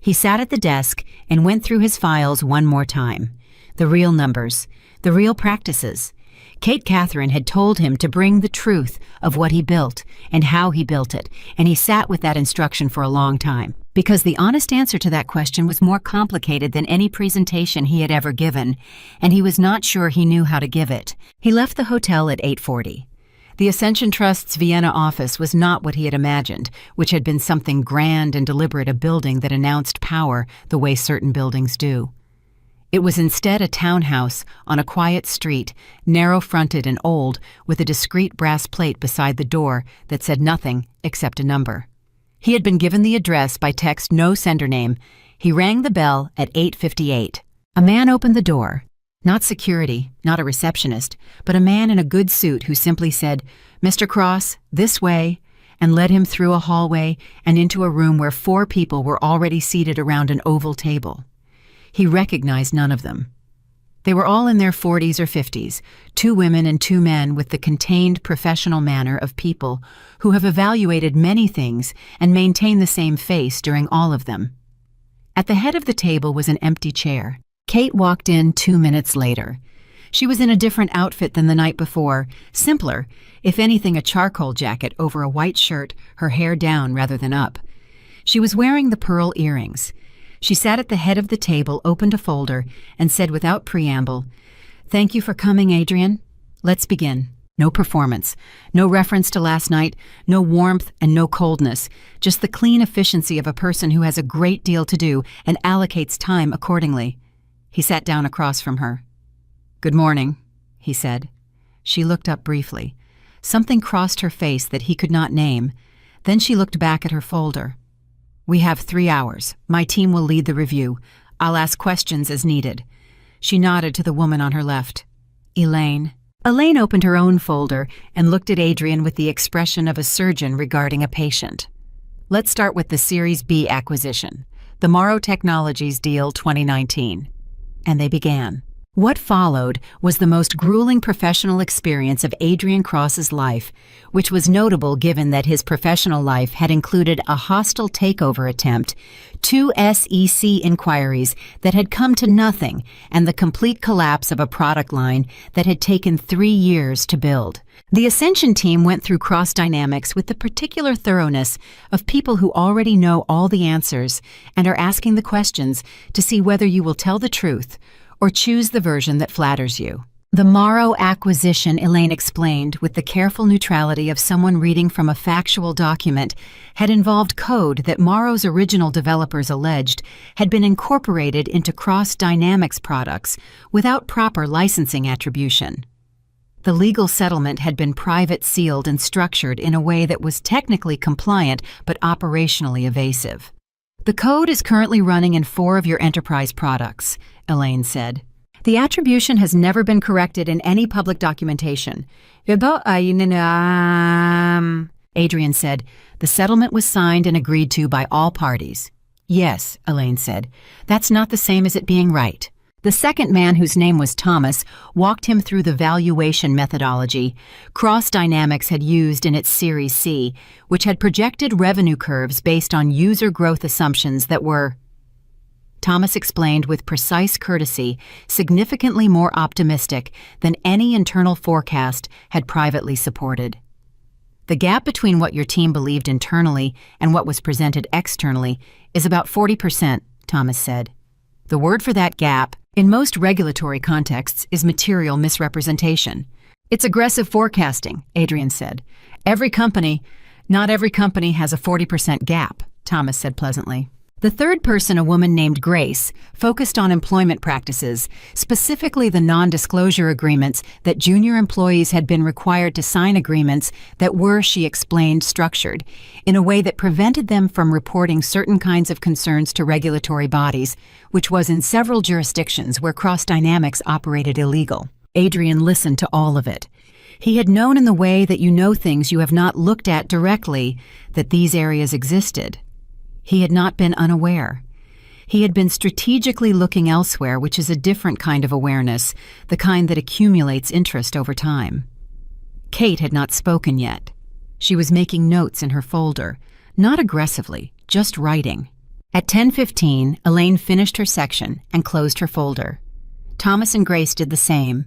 A: He sat at the desk and went through his files one more time. The real numbers, the real practices. Kate Catherine had told him to bring the truth of what he built and how he built it, and he sat with that instruction for a long time. Because the honest answer to that question was more complicated than any presentation he had ever given, and he was not sure he knew how to give it. He left the hotel at 8:40. The Ascension Trust's Vienna office was not what he had imagined, which had been something grand and deliberate, a building that announced power the way certain buildings do. It was instead a townhouse on a quiet street, narrow-fronted and old, with a discreet brass plate beside the door that said nothing except a number. He had been given the address by text, no sender name. He rang the bell at 8:58. A man opened the door. Not security, not a receptionist, but a man in a good suit who simply said, "Mr. Cross, this way," and led him through a hallway and into a room where 4 people were already seated around an oval table. He recognized none of them. They were all in their 40s or 50s, 2 women and 2 men with the contained professional manner of people who have evaluated many things and maintain the same face during all of them. At the head of the table was an empty chair. Kate walked in 2 minutes later. She was in a different outfit than the night before, simpler, if anything a charcoal jacket over a white shirt, her hair down rather than up. She was wearing the pearl earrings. She sat at the head of the table, opened a folder, and said without preamble, "Thank you for coming, Adrian. Let's begin." No performance, no reference to last night, no warmth and no coldness, just the clean efficiency of a person who has a great deal to do and allocates time accordingly. He sat down across from her. "Good morning," he said. She looked up briefly. Something crossed her face that he could not name. Then she looked back at her folder. "We have 3 hours. My team will lead the review. I'll ask questions as needed." She nodded to the woman on her left. "Elaine." Elaine opened her own folder and looked at Adrian with the expression of a surgeon regarding a patient. "Let's start with the Series B acquisition, the Morrow Technologies deal 2019. And they began. What followed was the most grueling professional experience of Adrian Cross's life, which was notable given that his professional life had included a hostile takeover attempt, 2 SEC inquiries that had come to nothing, and the complete collapse of a product line that had taken 3 years to build. The Ascension team went through Cross Dynamics with the particular thoroughness of people who already know all the answers and are asking the questions to see whether you will tell the truth or choose the version that flatters you. The Morrow acquisition, Elaine explained with the careful neutrality of someone reading from a factual document, had involved code that Morrow's original developers alleged had been incorporated into Cross Dynamics products without proper licensing attribution. The legal settlement had been private sealed and structured in a way that was technically compliant but operationally evasive. The code is currently running in 4 of your enterprise products, Elaine said. The attribution has never been corrected in any public documentation. Adrian said. The settlement was signed and agreed to by all parties. Yes, Elaine said. That's not the same as it being right. The second man, whose name was Thomas, walked him through the valuation methodology Cross Dynamics had used in its Series C, which had projected revenue curves based on user growth assumptions that were, Thomas explained with precise courtesy, significantly more optimistic than any internal forecast had privately supported. The gap between what your team believed internally and what was presented externally is about 40%, Thomas said. The word for that gap, in most regulatory contexts, is material misrepresentation. It's aggressive forecasting, Adrian said. Not every company has a 40% gap, Thomas said pleasantly. The third person, a woman named Grace, focused on employment practices, specifically the non-disclosure agreements that junior employees had been required to sign, agreements that were, she explained, structured in a way that prevented them from reporting certain kinds of concerns to regulatory bodies, which was in several jurisdictions where Cross Dynamics operated illegal. Adrian listened to all of it. He had known in the way that you know things you have not looked at directly that these areas existed. He had not been unaware. He had been strategically looking elsewhere, which is a different kind of awareness, the kind that accumulates interest over time. Kate had not spoken yet. She was making notes in her folder, not aggressively, just writing. At 10:15, Elaine finished her section and closed her folder. Thomas and Grace did the same.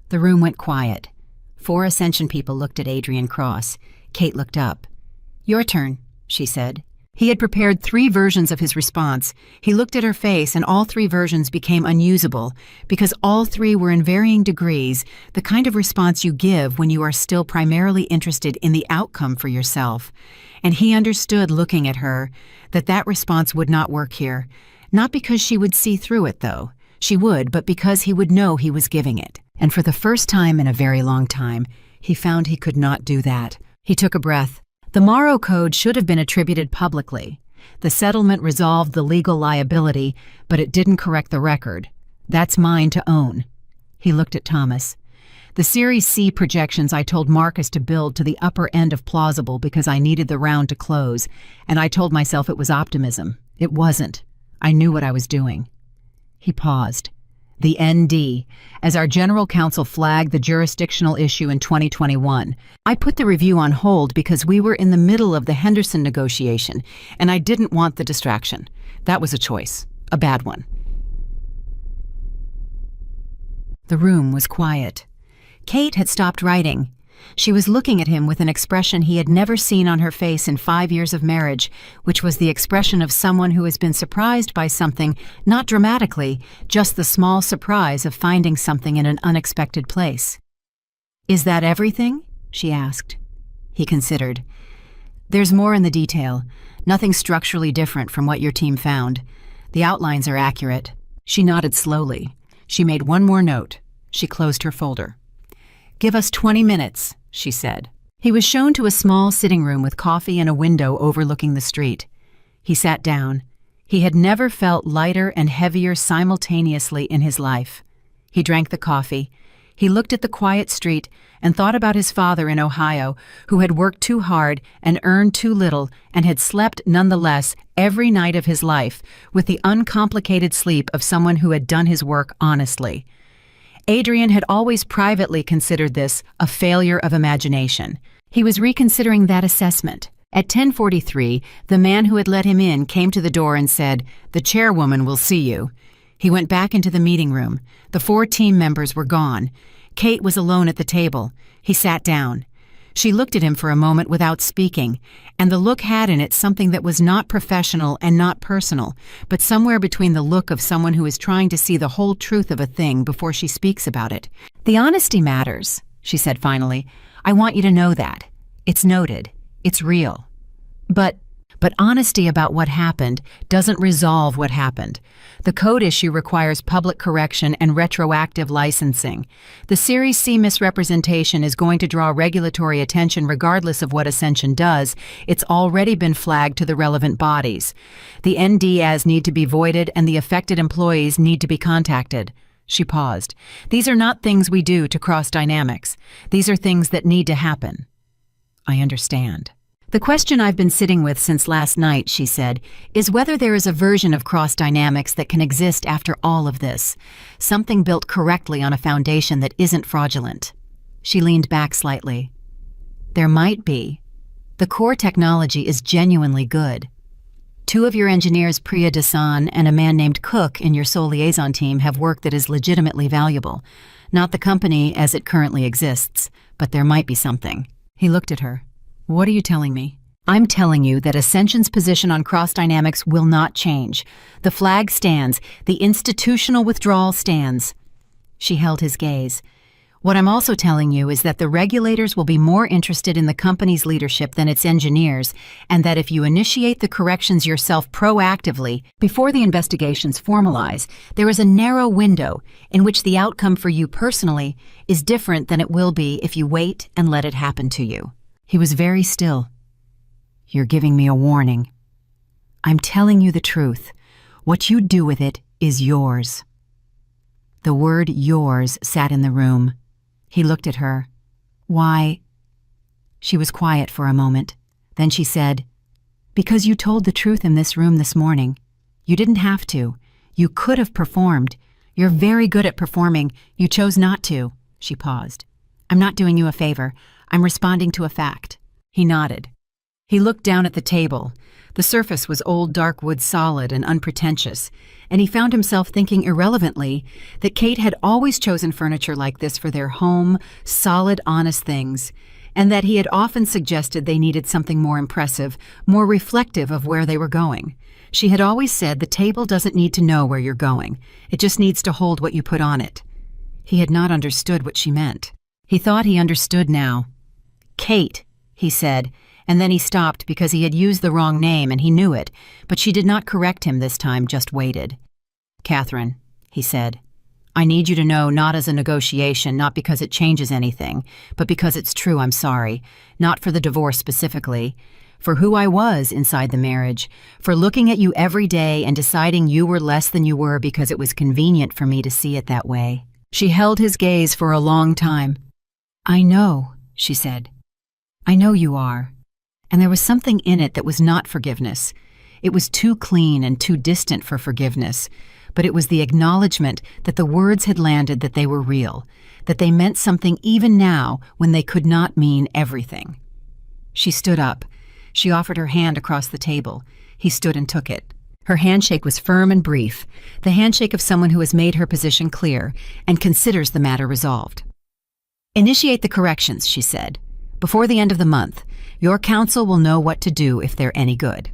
A: The room went quiet. 4 Ascension people looked at Adrian Cross. Kate looked up. "Your turn," she said. He had prepared 3 versions of his response. He looked at her face, and all 3 versions became unusable because all 3 were in varying degrees the kind of response you give when you are still primarily interested in the outcome for yourself. And he understood, looking at her, that response would not work here. Not because she would see through it, though. She would, but because he would know he was giving it. And for the first time in a very long time, he found he could not do that. He took a breath. The Morrow Code should have been attributed publicly. The settlement resolved the legal liability, but it didn't correct the record. That's mine to own. He looked at Thomas. The Series C projections I told Marcus to build to the upper end of plausible because I needed the round to close, and I told myself it was optimism. It wasn't. I knew what I was doing. He paused. The ND, as our general counsel flagged the jurisdictional issue in 2021. I put the review on hold because we were in the middle of the Henderson negotiation, and I didn't want the distraction. That was a choice, a bad one. The room was quiet. Kate had stopped writing. She was looking at him with an expression he had never seen on her face in 5 years of marriage, which was the expression of someone who has been surprised by something, not dramatically, just the small surprise of finding something in an unexpected place. "Is that everything?" she asked. He considered. "There's more in the detail. Nothing structurally different from what your team found. The outlines are accurate." She nodded slowly. She made one more note. She closed her folder. "Give us 20 minutes, she said. He was shown to a small sitting room with coffee and a window overlooking the street. He sat down. He had never felt lighter and heavier simultaneously in his life. He drank the coffee. He looked at the quiet street and thought about his father in Ohio, who had worked too hard and earned too little and had slept nonetheless every night of his life with the uncomplicated sleep of someone who had done his work honestly. Adrian had always privately considered this a failure of imagination. He was reconsidering that assessment. At 10:43, the man who had let him in came to the door and said, "The chairwoman will see you." He went back into the meeting room. The 4 team members were gone. Kate was alone at the table. He sat down. She looked at him for a moment without speaking, and the look had in it something that was not professional and not personal, but somewhere between the look of someone who is trying to see the whole truth of a thing before she speaks about it. "The honesty matters," she said finally. "I want you to know that. It's noted. It's real. But honesty about what happened doesn't resolve what happened. The code issue requires public correction and retroactive licensing. The Series C misrepresentation is going to draw regulatory attention regardless of what Ascension does. It's already been flagged to the relevant bodies. The NDAs need to be voided and the affected employees need to be contacted." She paused. "These are not things we do to cross dynamics. These are things that need to happen." "I understand." "The question I've been sitting with since last night," she said, "is whether there is a version of cross dynamics that can exist after all of this, something built correctly on a foundation that isn't fraudulent." She leaned back slightly. "There might be. The core technology is genuinely good. 2 of your engineers, Priya Dasan and a man named Cook, in your sole liaison team have work that is legitimately valuable. Not the company as it currently exists, but there might be something." He looked at her. "What are you telling me?" "I'm telling you that Ascension's position on cross dynamics will not change. The flag stands. The institutional withdrawal stands." She held his gaze. "What I'm also telling you is that the regulators will be more interested in the company's leadership than its engineers, and that if you initiate the corrections yourself proactively, before the investigations formalize, there is a narrow window in which the outcome for you personally is different than it will be if you wait and let it happen to you." He was very still. "You're giving me a warning." "I'm telling you the truth. What you do with it is yours." The word yours sat in the room. He looked at her. "Why?" She was quiet for a moment. Then she said, "Because you told the truth in this room this morning. You didn't have to. You could have performed. You're very good at performing. You chose not to." She paused. "I'm not doing you a favor. I'm responding to a fact." He nodded. He looked down at the table. The surface was old dark wood, solid and unpretentious, and he found himself thinking irrelevantly that Kate had always chosen furniture like this for their home, solid, honest things, and that he had often suggested they needed something more impressive, more reflective of where they were going. She had always said the table doesn't need to know where you're going. It just needs to hold what you put on it. He had not understood what she meant. He thought he understood now. "Kate," he said, and then he stopped because he had used the wrong name and he knew it, but she did not correct him this time, just waited. "Catherine," he said, "I need you to know, not as a negotiation, not because it changes anything, but because it's true. I'm sorry. Not for the divorce specifically. For who I was inside the marriage, for looking at you every day and deciding you were less than you were because it was convenient for me to see it that way." She held his gaze for a long time. "I know," she said. "I know you are." And there was something in it that was not forgiveness. It was too clean and too distant for forgiveness, but it was the acknowledgement that the words had landed, that they were real, that they meant something even now when they could not mean everything. She stood up. She offered her hand across the table. He stood and took it. Her handshake was firm and brief, the handshake of someone who has made her position clear and considers the matter resolved. "Initiate the corrections," she said. "Before the end of the month, your counsel will know what to do if they're any good."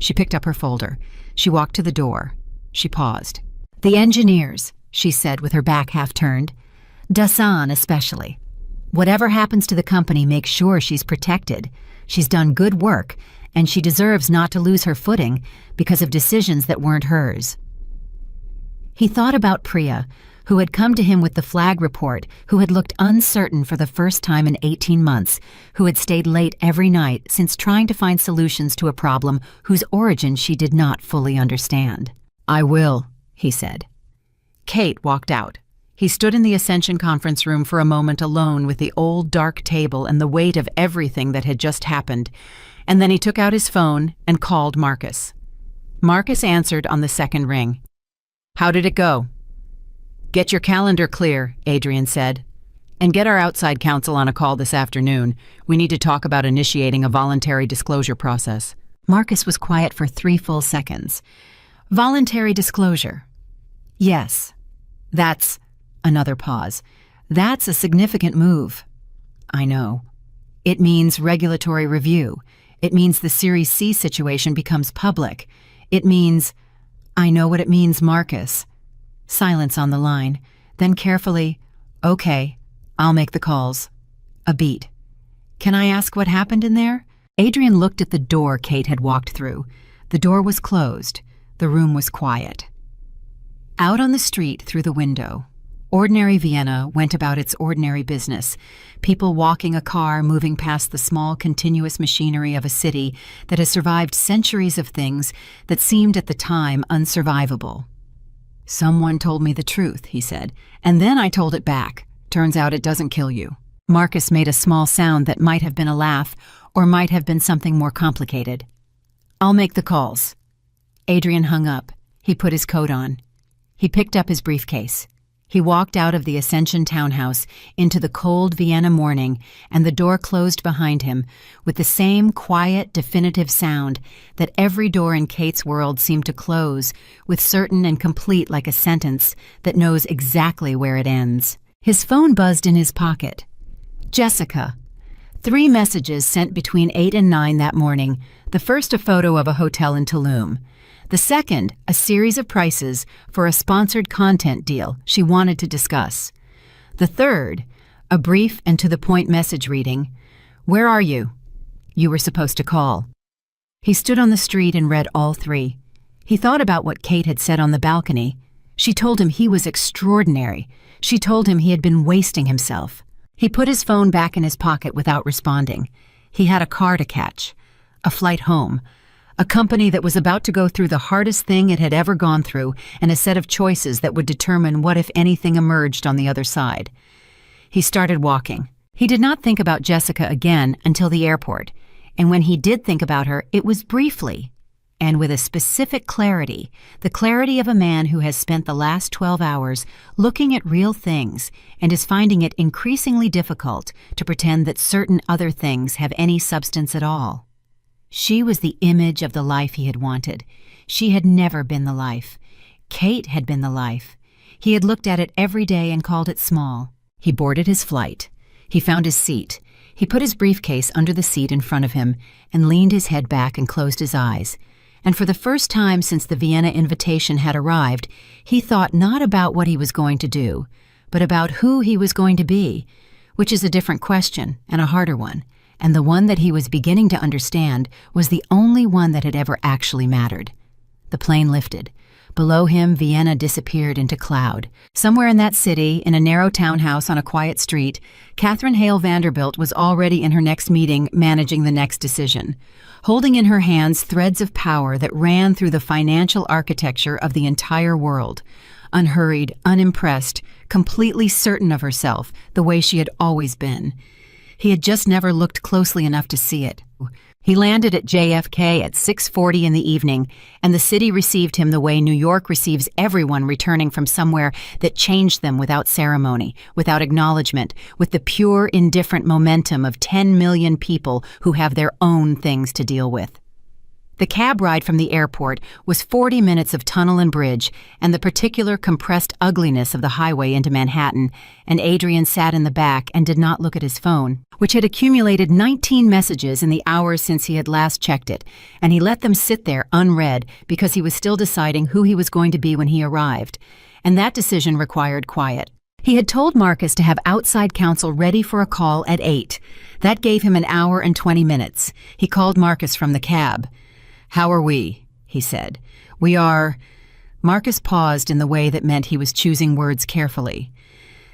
A: She picked up her folder. She walked to the door. She paused. "The engineers," she said with her back half turned. "Dasan especially. Whatever happens to the company, make sure she's protected. She's done good work, and she deserves not to lose her footing because of decisions that weren't hers." He thought about Priya, who had come to him with the flag report, who had looked uncertain for the first time in 18 months, who had stayed late every night since trying to find solutions to a problem whose origin she did not fully understand. "I will," he said. Kate walked out. He stood in the Ascension conference room for a moment alone with the old dark table and the weight of everything that had just happened, and then he took out his phone and called Marcus. Marcus answered on the second ring. "How did it go?" "Get your calendar clear," Adrian said. "And get our outside counsel on a call this afternoon. We need to talk about initiating a voluntary disclosure process." Marcus was quiet for 3 full seconds. "Voluntary disclosure. Yes. That's..." Another pause. "That's a significant move." "I know." It means regulatory review. It means the Series C situation becomes public. It means, I know what it means, Marcus. Silence on the line. Then carefully, okay, I'll make the calls. A beat. Can I ask what happened in there? Adrian looked at the door Kate had walked through. The door was closed. The room was quiet. Out on the street through the window, ordinary Vienna went about its ordinary business, people walking a car moving past the small continuous machinery of a city that has survived centuries of things that seemed at the time unsurvivable. Someone told me the truth, he said, and then I told it back. Turns out it doesn't kill you. Marcus made a small sound that might have been a laugh or might have been something more complicated. I'll make the calls. Adrian hung up. He put his coat on. He picked up his briefcase. He walked out of the Ascension townhouse into the cold Vienna morning, and the door closed behind him with the same quiet, definitive sound that every door in Kate's world seemed to close with certain and complete like a sentence that knows exactly where it ends. His phone buzzed in his pocket. Jessica. 3 messages sent between 8 and 9 that morning. The first, a photo of a hotel in Tulum. The second, a series of prices for a sponsored content deal she wanted to discuss. The third, a brief and to-the-point message reading, "Where are you? You were supposed to call." He stood on the street and read all 3. He thought about what Kate had said on the balcony. She told him he was extraordinary. She told him he had been wasting himself. He put his phone back in his pocket without responding. He had a car to catch, a flight home, a company that was about to go through the hardest thing it had ever gone through, and a set of choices that would determine what, if anything, emerged on the other side. He started walking. He did not think about Jessica again until the airport, and when he did think about her, it was briefly, and with a specific clarity, the clarity of a man who has spent the last 12 hours looking at real things and is finding it increasingly difficult to pretend that certain other things have any substance at all. She was the image of the life he had wanted. She had never been the life. Kate had been the life. He had looked at it every day and called it small. He boarded his flight. He found his seat. He put his briefcase under the seat in front of him and leaned his head back and closed his eyes. And for the first time since the Vienna invitation had arrived, he thought not about what he was going to do, but about who he was going to be, which is a different question and a harder one. And the one that he was beginning to understand was the only one that had ever actually mattered. The plane lifted. Below him, Vienna disappeared into cloud. Somewhere in that city, in a narrow townhouse on a quiet street, Catherine Hale Vanderbilt was already in her next meeting managing the next decision, holding in her hands threads of power that ran through the financial architecture of the entire world. Unhurried, unimpressed, completely certain of herself, the way she had always been. He had just never looked closely enough to see it. He landed at JFK at 6:40 in the evening, and the city received him the way New York receives everyone returning from somewhere that changed them without ceremony, without acknowledgement, with the pure, indifferent momentum of 10 million people who have their own things to deal with. The cab ride from the airport was 40 minutes of tunnel and bridge and the particular compressed ugliness of the highway into Manhattan, and Adrian sat in the back and did not look at his phone, which had accumulated 19 messages in the hours since he had last checked it, and he let them sit there unread because he was still deciding who he was going to be when he arrived, and that decision required quiet. He had told Marcus to have outside counsel ready for a call at 8. That gave him an hour and 20 minutes. He called Marcus from the cab. "How are we?" he said. "We are—" Marcus paused in the way that meant he was choosing words carefully.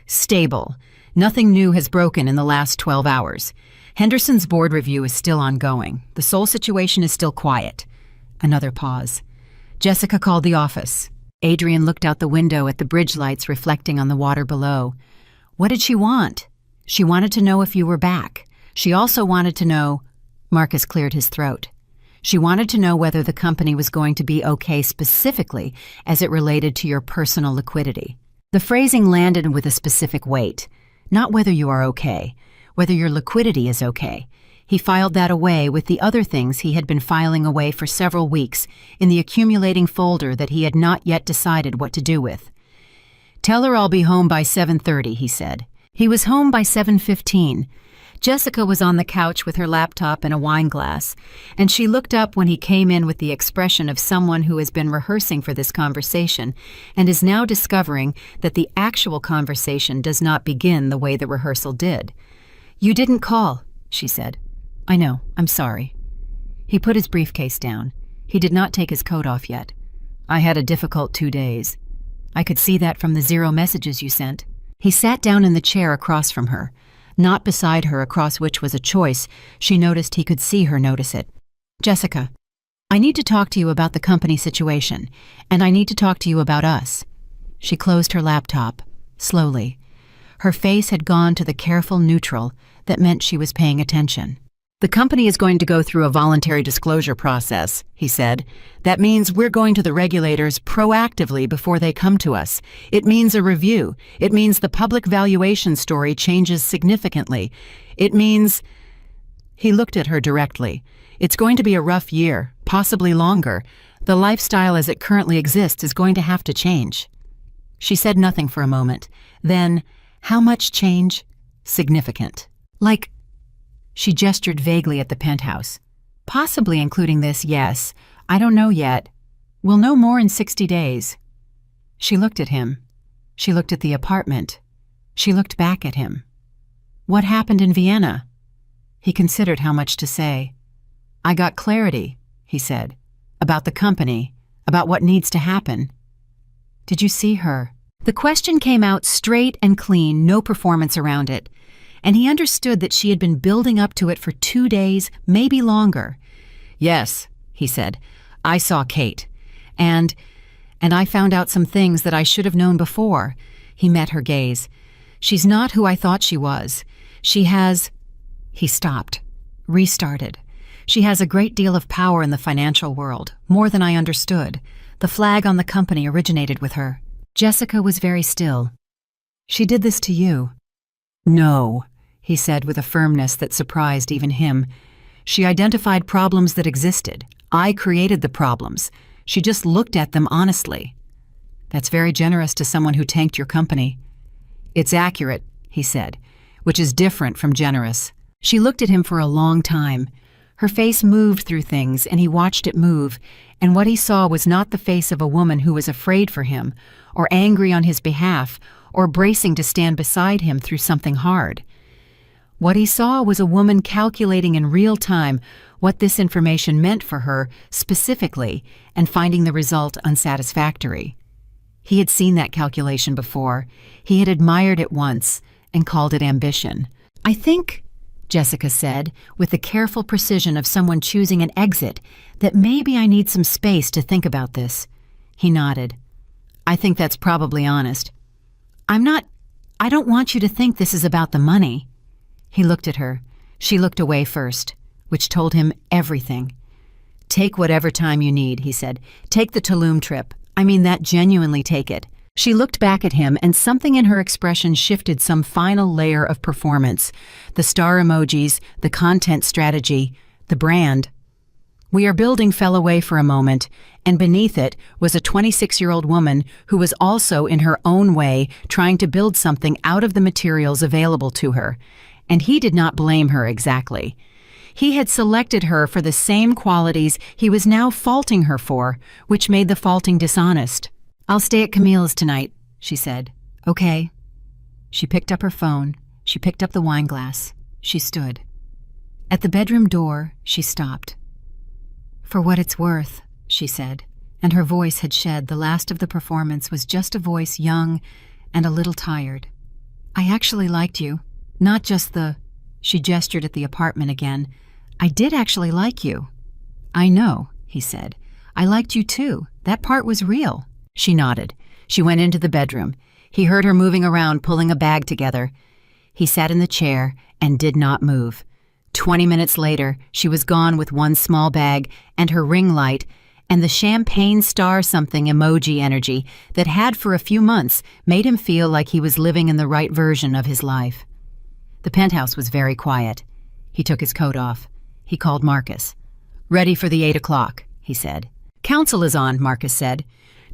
A: "Stable. Nothing new has broken in the last 12 hours. Henderson's board review is still ongoing. The Seoul situation is still quiet." Another pause. Jessica called the office. Adrian looked out the window at the bridge lights reflecting on the water below. What did she want? She wanted to know if you were back. She also wanted to know— Marcus cleared his throat. She wanted to know whether the company was going to be okay specifically as it related to your personal liquidity. The phrasing landed with a specific weight. Not whether you are okay, whether your liquidity is okay. He filed that away with the other things he had been filing away for several weeks in the accumulating folder that he had not yet decided what to do with. "Tell her I'll be home by 7:30, he said. He was home by 7:15. Jessica was on the couch with her laptop and a wine glass, and she looked up when he came in with the expression of someone who has been rehearsing for this conversation and is now discovering that the actual conversation does not begin the way the rehearsal did. "You didn't call," she said. "I know, I'm sorry." He put his briefcase down. He did not take his coat off yet. "I had a difficult 2 days. I could see that from the 0 messages you sent." He sat down in the chair across from her. Not beside her, across which was a choice. She noticed he could see her notice it. "Jessica, I need to talk to you about the company situation, and I need to talk to you about us." She closed her laptop, slowly. Her face had gone to the careful neutral that meant she was paying attention. "The company is going to go through a voluntary disclosure process," he said. "That means we're going to the regulators proactively before they come to us. It means a review. It means the public valuation story changes significantly. It means—" He looked at her directly. "It's going to be a rough year, possibly longer. The lifestyle as it currently exists is going to have to change." She said nothing for a moment. Then, "How much change?" "Significant." "Like—" She gestured vaguely at the penthouse. "Possibly including this, yes. I don't know yet. We'll know more in 60 days. She looked at him. She looked at the apartment. She looked back at him. "What happened in Vienna?" He considered how much to say. "I got clarity," he said, "about the company, about what needs to happen." "Did you see her?" The question came out straight and clean, no performance around it. And he understood that she had been building up to it for 2 days, maybe longer. "Yes," he said, "I saw Kate. And I found out some things that I should have known before." He met her gaze. "She's not who I thought she was. She has—" He stopped, restarted. "She has a great deal of power in the financial world, more than I understood. The flag on the company originated with her." Jessica was very still. "She did this to you?" "No," he said with a firmness that surprised even him. "She identified problems that existed. I created the problems. She just looked at them honestly." "That's very generous to someone who tanked your company." "It's accurate," he said, "which is different from generous." She looked at him for a long time. Her face moved through things, and he watched it move, and what he saw was not the face of a woman who was afraid for him, or angry on his behalf, or bracing to stand beside him through something hard. What he saw was a woman calculating in real time what this information meant for her specifically and finding the result unsatisfactory. He had seen that calculation before. He had admired it once and called it ambition. "I think," Jessica said, with the careful precision of someone choosing an exit, "that maybe I need some space to think about this." He nodded. "I think that's probably honest. I don't want you to think this is about the money." He looked at her. She looked away first, which told him everything. "Take whatever time you need," he said. "Take the Tulum trip. I mean that, genuinely take it." She looked back at him, and something in her expression shifted some final layer of performance. The star emojis, the content strategy, the brand. "We are building" fell away for a moment, and beneath it was a 26-year-old woman who was also in her own way trying to build something out of the materials available to her. And he did not blame her exactly. He had selected her for the same qualities he was now faulting her for, which made the faulting dishonest. "I'll stay at Camille's tonight," she said. "Okay." She picked up her phone. She picked up the wine glass. She stood. At the bedroom door, she stopped. "For what it's worth," she said, and her voice had shed. The last of the performance was just a voice, young and a little tired. "I actually liked you. Not just the—" She gestured at the apartment again. "I did actually like you." "I know," he said. "I liked you too. That part was real." She nodded. She went into the bedroom. He heard her moving around, pulling a bag together. He sat in the chair and did not move. 20 minutes later, she was gone with one small bag and her ring light and the champagne star something emoji energy that had for a few months made him feel like he was living in the right version of his life. The penthouse was very quiet. He took his coat off. He called Marcus. "Ready for the 8 o'clock, he said. "Council is on," Marcus said.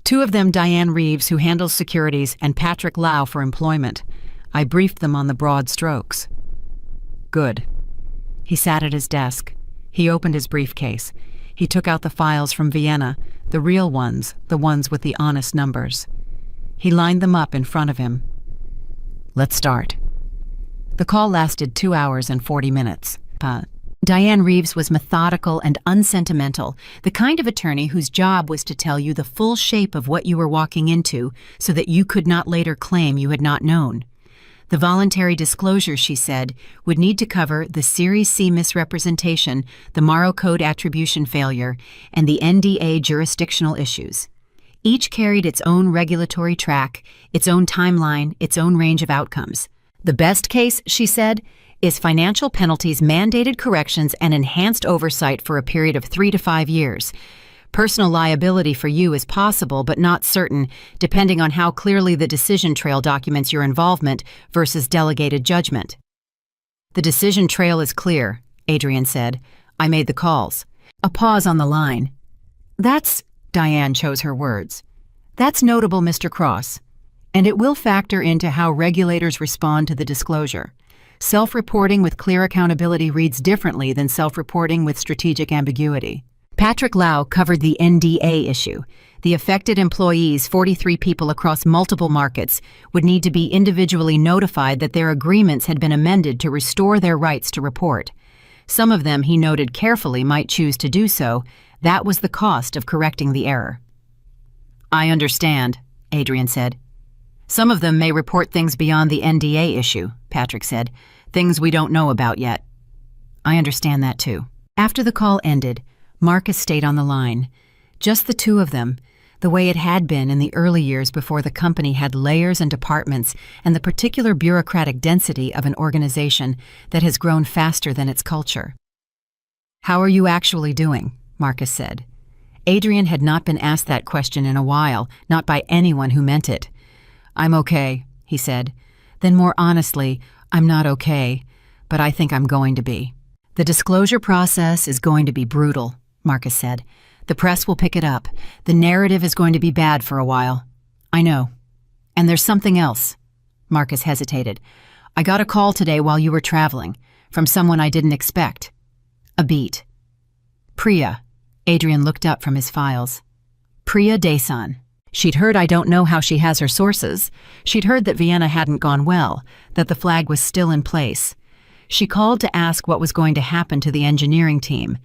A: "Two of them, Diane Reeves, who handles securities, and Patrick Lau for employment. I briefed them on the broad strokes." Good. He sat at his desk. He opened his briefcase. He took out the files from Vienna, the real ones, the ones with the honest numbers. He lined them up in front of him. Let's start. The call lasted 2 hours and 40 minutes. Diane Reeves was methodical and unsentimental, the kind of attorney whose job was to tell you the full shape of what you were walking into so that you could not later claim you had not known. The voluntary disclosure, she said, would need to cover the Series C misrepresentation, the Morrow Code attribution failure, and the NDA jurisdictional issues. Each carried its own regulatory track, its own timeline, its own range of outcomes. The best case, she said, is financial penalties, mandated corrections, and enhanced oversight for a period of 3 to 5 years. Personal liability for you is possible but not certain, depending on how clearly the decision trail documents your involvement versus delegated judgment. The decision trail is clear, Adrian said. I made the calls. A pause on the line. That's, Diane chose her words. That's notable, Mr. Cross. And it will factor into how regulators respond to the disclosure. Self-reporting with clear accountability reads differently than self-reporting with strategic ambiguity. Patrick Lau covered the NDA issue. The affected employees, 43 people across multiple markets, would need to be individually notified that their agreements had been amended to restore their rights to report. Some of them, he noted carefully, might choose to do so. That was the cost of correcting the error. I understand, Adrian said. Some of them may report things beyond the NDA issue, Patrick said. Things we don't know about yet. I understand that too. After the call ended, Marcus stayed on the line. Just the two of them, the way it had been in the early years before the company had layers and departments and the particular bureaucratic density of an organization that has grown faster than its culture. How are you actually doing? Marcus said. Adrian had not been asked that question in a while, not by anyone who meant it. I'm okay, he said. Then more honestly, I'm not okay, but I think I'm going to be. The disclosure process is going to be brutal, Marcus said. The press will pick it up. The narrative is going to be bad for a while. I know. And there's something else. Marcus hesitated. I got a call today while you were traveling, from someone I didn't expect. A beat. Priya. Adrian looked up from his files. Priya Desan. She'd heard, I don't know how she has her sources. She'd heard that Vienna hadn't gone well, that the flag was still in place. She called to ask what was going to happen to the engineering team,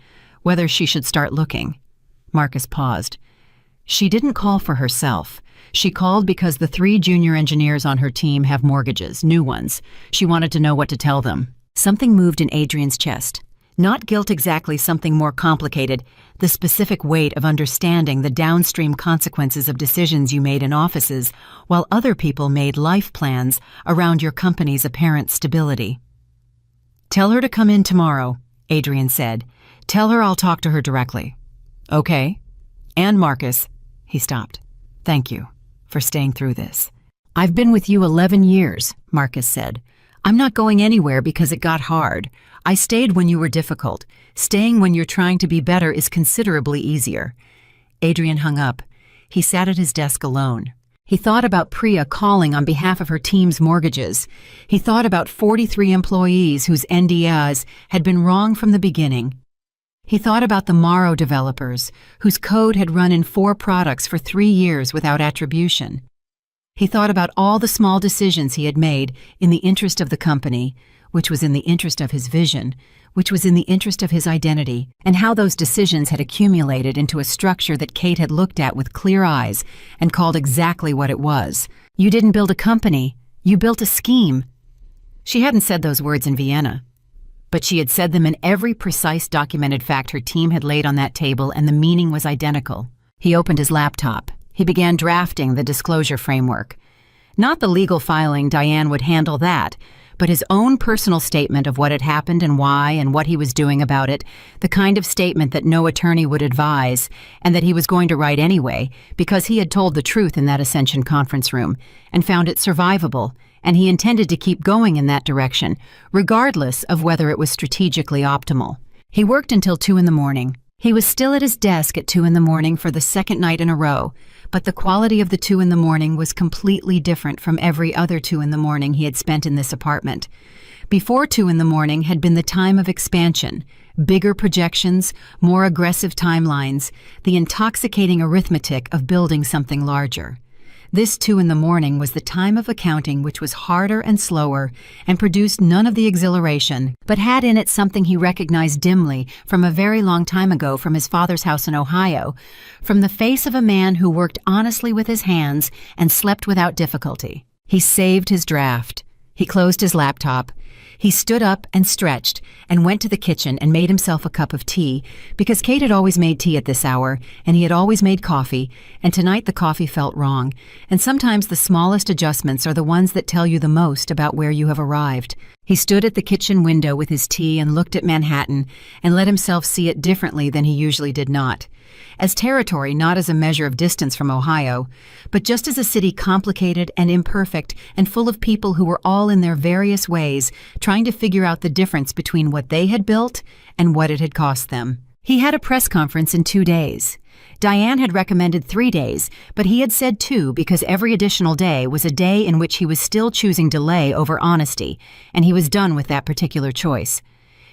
A: whether she should start looking. Marcus paused. She didn't call for herself. She called because the 3 junior engineers on her team have mortgages, new ones. She wanted to know what to tell them. Something moved in Adrian's chest. Not guilt exactly, something more complicated, the specific weight of understanding the downstream consequences of decisions you made in offices while other people made life plans around your company's apparent stability. Tell her to come in tomorrow, Adrian said. Tell her I'll talk to her directly. Okay. And Marcus, he stopped. Thank you for staying through this. I've been with you 11 years, Marcus said. I'm not going anywhere because it got hard. I stayed when you were difficult. Staying when you're trying to be better is considerably easier. Adrian hung up. He sat at his desk alone. He thought about Priya calling on behalf of her team's mortgages. He thought about 43 employees whose NDAs had been wrong from the beginning. He thought about the Morrow developers, whose code had run in 4 products for 3 years without attribution. He thought about all the small decisions he had made in the interest of the company, which was in the interest of his vision, which was in the interest of his identity, and how those decisions had accumulated into a structure that Kate had looked at with clear eyes and called exactly what it was. You didn't build a company, you built a scheme. She hadn't said those words in Vienna, but she had said them in every precise documented fact her team had laid on that table, and the meaning was identical. He opened his laptop. He began drafting the disclosure framework. Not the legal filing, Diane would handle that, but his own personal statement of what had happened and why and what he was doing about it, the kind of statement that no attorney would advise and that he was going to write anyway because he had told the truth in that Ascension conference room and found it survivable, and he intended to keep going in that direction, regardless of whether it was strategically optimal. He worked until 2 in the morning. He was still at his desk at 2 in the morning for the second night in a row, but the quality of the 2 in the morning was completely different from every other 2 in the morning he had spent in this apartment. Before 2 in the morning had been the time of expansion, bigger projections, more aggressive timelines, the intoxicating arithmetic of building something larger. This 2 in the morning was the time of accounting which was harder and slower and produced none of the exhilaration, but had in it something he recognized dimly from a very long time ago from his father's house in Ohio, from the face of a man who worked honestly with his hands and slept without difficulty. He saved his draft. He closed his laptop. He stood up and stretched and went to the kitchen and made himself a cup of tea because Kate had always made tea at this hour and he had always made coffee, and tonight the coffee felt wrong, and sometimes the smallest adjustments are the ones that tell you the most about where you have arrived. He stood at the kitchen window with his tea and looked at Manhattan and let himself see it differently than he usually did not. As territory, not as a measure of distance from Ohio, but just as a city complicated and imperfect and full of people who were all in their various ways trying to figure out the difference between what they had built and what it had cost them. He had a press conference in 2 days. Diane had recommended 3 days, but he had said 2 because every additional day was a day in which he was still choosing delay over honesty, and he was done with that particular choice.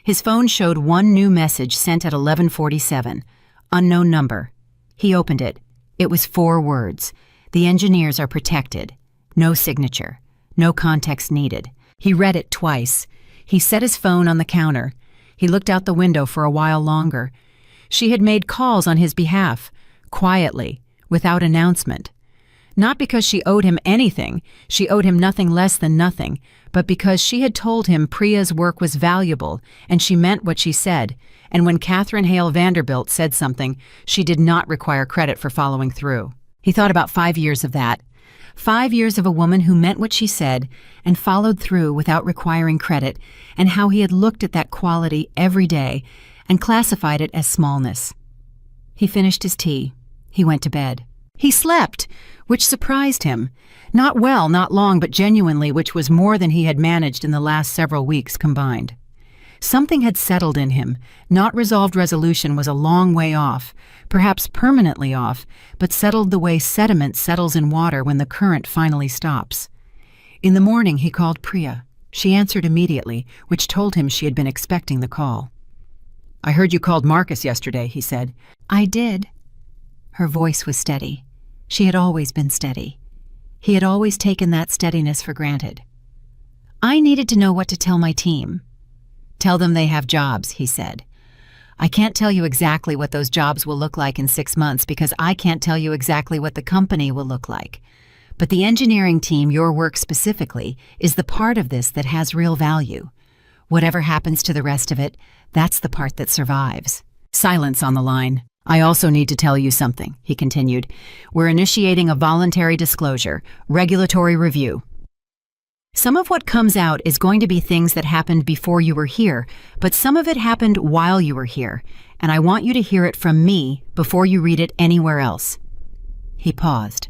A: His phone showed one new message sent at 11:47. Unknown number. He opened it. It was 4 words. The engineers are protected. No signature. No context needed. He read it twice. He set his phone on the counter. He looked out the window for a while longer. She had made calls on his behalf, quietly, without announcement. Not because she owed him anything, she owed him nothing less than nothing, but because she had told him Priya's work was valuable, and she meant what she said, and when Catherine Hale Vanderbilt said something, she did not require credit for following through. He thought about 5 years of that. 5 years of a woman who meant what she said and followed through without requiring credit, and how he had looked at that quality every day and classified it as smallness. He finished his tea. He went to bed. He slept, which surprised him. Not well, not long, but genuinely, which was more than he had managed in the last several weeks combined. Something had settled in him. Not resolved resolution was a long way off, perhaps permanently off, but settled the way sediment settles in water when the current finally stops. In the morning he called Priya. She answered immediately, which told him she had been expecting the call. "I heard you called Marcus yesterday," he said. "I did." Her voice was steady. She had always been steady. He had always taken that steadiness for granted. "I needed to know what to tell my team." "Tell them they have jobs," he said. "I can't tell you exactly what those jobs will look like in 6 months because I can't tell you exactly what the company will look like. But the engineering team, your work specifically, is the part of this that has real value. Whatever happens to the rest of it, that's the part that survives." Silence on the line. "I also need to tell you something," he continued. "We're initiating a voluntary disclosure, regulatory review. Some of what comes out is going to be things that happened before you were here, but some of it happened while you were here, and I want you to hear it from me before you read it anywhere else." He paused.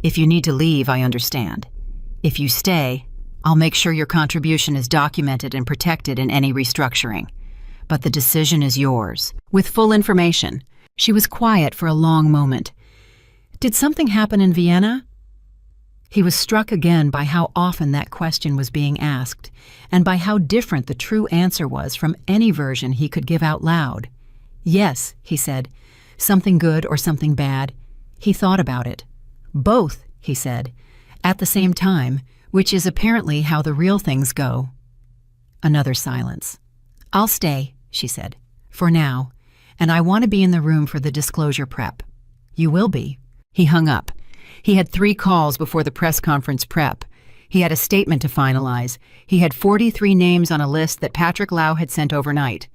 A: "If you need to leave, I understand. If you stay, I'll make sure your contribution is documented and protected in any restructuring. But the decision is yours, with full information." She was quiet for a long moment. "Did something happen in Vienna?" He was struck again by how often that question was being asked, and by how different the true answer was from any version he could give out loud. "Yes," he said. "Something good or something bad." He thought about it. "Both," he said, at the same time, which is apparently how the real things go. Another silence. "I'll stay," she said, "for now, and I want to be in the room for the disclosure prep." "You will be." He hung up. He had 3 calls before the press conference prep. He had a statement to finalize. He had 43 names on a list that Patrick Lau had sent overnight.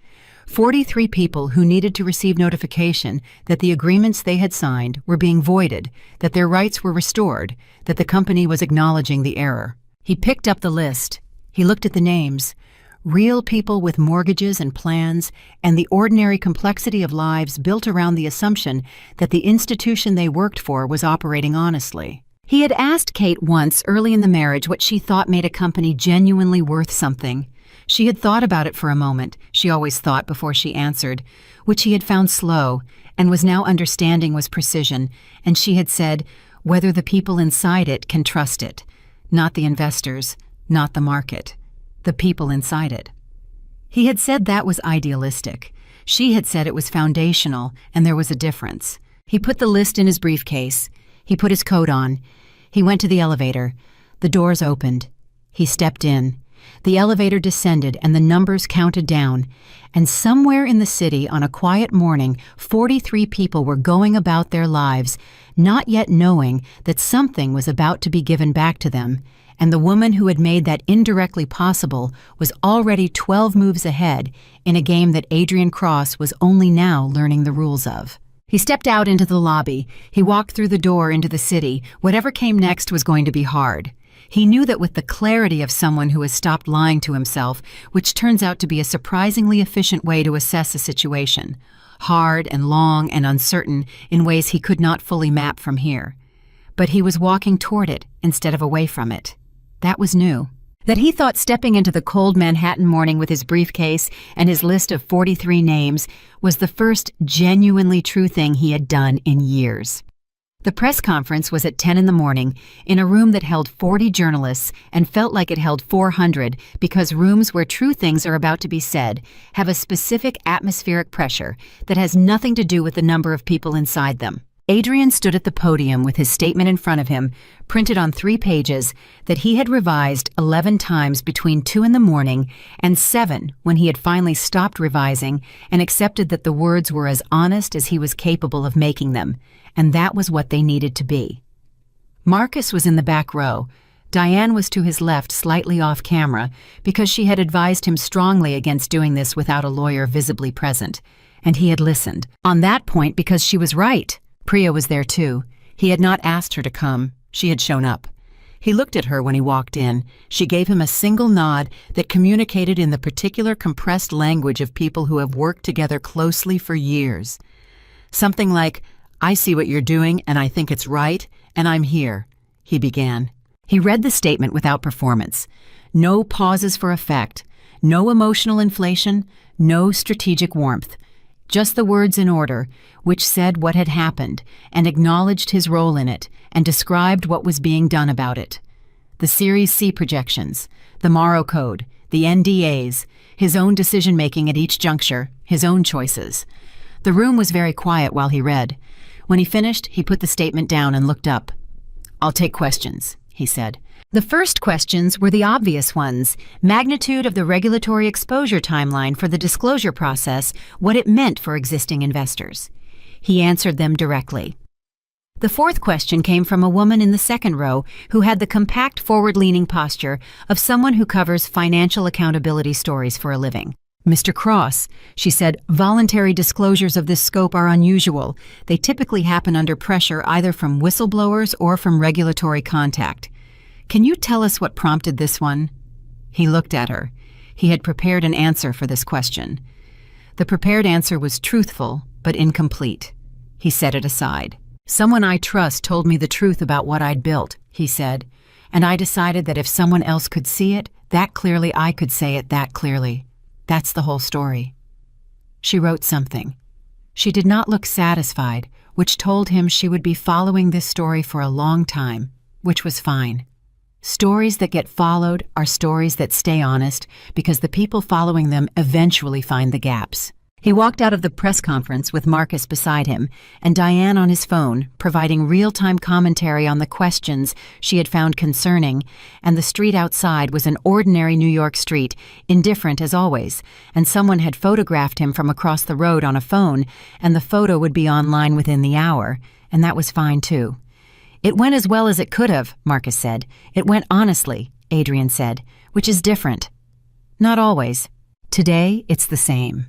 A: 43 people who needed to receive notification that the agreements they had signed were being voided, that their rights were restored, that the company was acknowledging the error. He picked up the list. He looked at the names. Real people with mortgages and plans, and the ordinary complexity of lives built around the assumption that the institution they worked for was operating honestly. He had asked Kate once early in the marriage what she thought made a company genuinely worth something. She had thought about it for a moment, she always thought before she answered, which he had found slow, and was now understanding was precision, and she had said, whether the people inside it can trust it, not the investors, not the market. the people inside it. He had said that was idealistic. She had said it was foundational, and there was a difference. He put the list in his briefcase. He put his coat on. He went to the elevator. The doors opened. He stepped in. The elevator descended and the numbers counted down. And somewhere in the city on a quiet morning, 43 people were going about their lives, not yet knowing that something was about to be given back to them. And the woman who had made that indirectly possible was already 12 moves ahead in a game that Adrian Cross was only now learning the rules of. He stepped out into the lobby. He walked through the door into the city. Whatever came next was going to be hard. He knew that with the clarity of someone who has stopped lying to himself, which turns out to be a surprisingly efficient way to assess a situation, hard and long and uncertain in ways he could not fully map from here. But he was walking toward it instead of away from it. That was new. That he thought stepping into the cold Manhattan morning with his briefcase and his list of 43 names was the first genuinely true thing he had done in years. The press conference was at 10 in the morning in a room that held 40 journalists and felt like it held 400 because rooms where true things are about to be said have a specific atmospheric pressure that has nothing to do with the number of people inside them. Adrian stood at the podium with his statement in front of him, printed on 3 pages, that he had revised 11 times between 2 in the morning and 7 when he had finally stopped revising and accepted that the words were as honest as he was capable of making them, and that was what they needed to be. Marcus was in the back row. Diane was to his left, slightly off camera, because she had advised him strongly against doing this without a lawyer visibly present, and he had listened. On that point, because she was right. Priya was there too. He had not asked her to come. She had shown up. He looked at her when he walked in. She gave him a single nod that communicated in the particular compressed language of people who have worked together closely for years. Something like, "I see what you're doing and I think it's right, and I'm here," he began. He read the statement without performance. No pauses for effect, no emotional inflation, no strategic warmth. Just the words in order, which said what had happened and acknowledged his role in it and described what was being done about it. The Series C projections, the Morrow Code, the NDAs, his own decision-making at each juncture, his own choices. The room was very quiet while he read. When he finished, he put the statement down and looked up. "I'll take questions," he said. The first questions were the obvious ones: magnitude of the regulatory exposure timeline for the disclosure process, what it meant for existing investors. He answered them directly. The fourth question came from a woman in the second row who had the compact forward-leaning posture of someone who covers financial accountability stories for a living. "Mr. Cross," she said, "voluntary disclosures of this scope are unusual. They typically happen under pressure either from whistleblowers or from regulatory contact. Can you tell us what prompted this one?" He looked at her. He had prepared an answer for this question. The prepared answer was truthful, but incomplete. He set it aside. "Someone I trust told me the truth about what I'd built," he said, "and I decided that if someone else could see it that clearly, I could say it that clearly. That's the whole story." She wrote something. She did not look satisfied, which told him she would be following this story for a long time, which was fine. Stories that get followed are stories that stay honest because the people following them eventually find the gaps. He walked out of the press conference with Marcus beside him and Diane on his phone, providing real-time commentary on the questions she had found concerning, and the street outside was an ordinary New York street, indifferent as always, and someone had photographed him from across the road on a phone, and the photo would be online within the hour, and that was fine too. "It went as well as it could have," Marcus said. "It went honestly," Adrian said, "which is different." "Not always. Today, it's the same."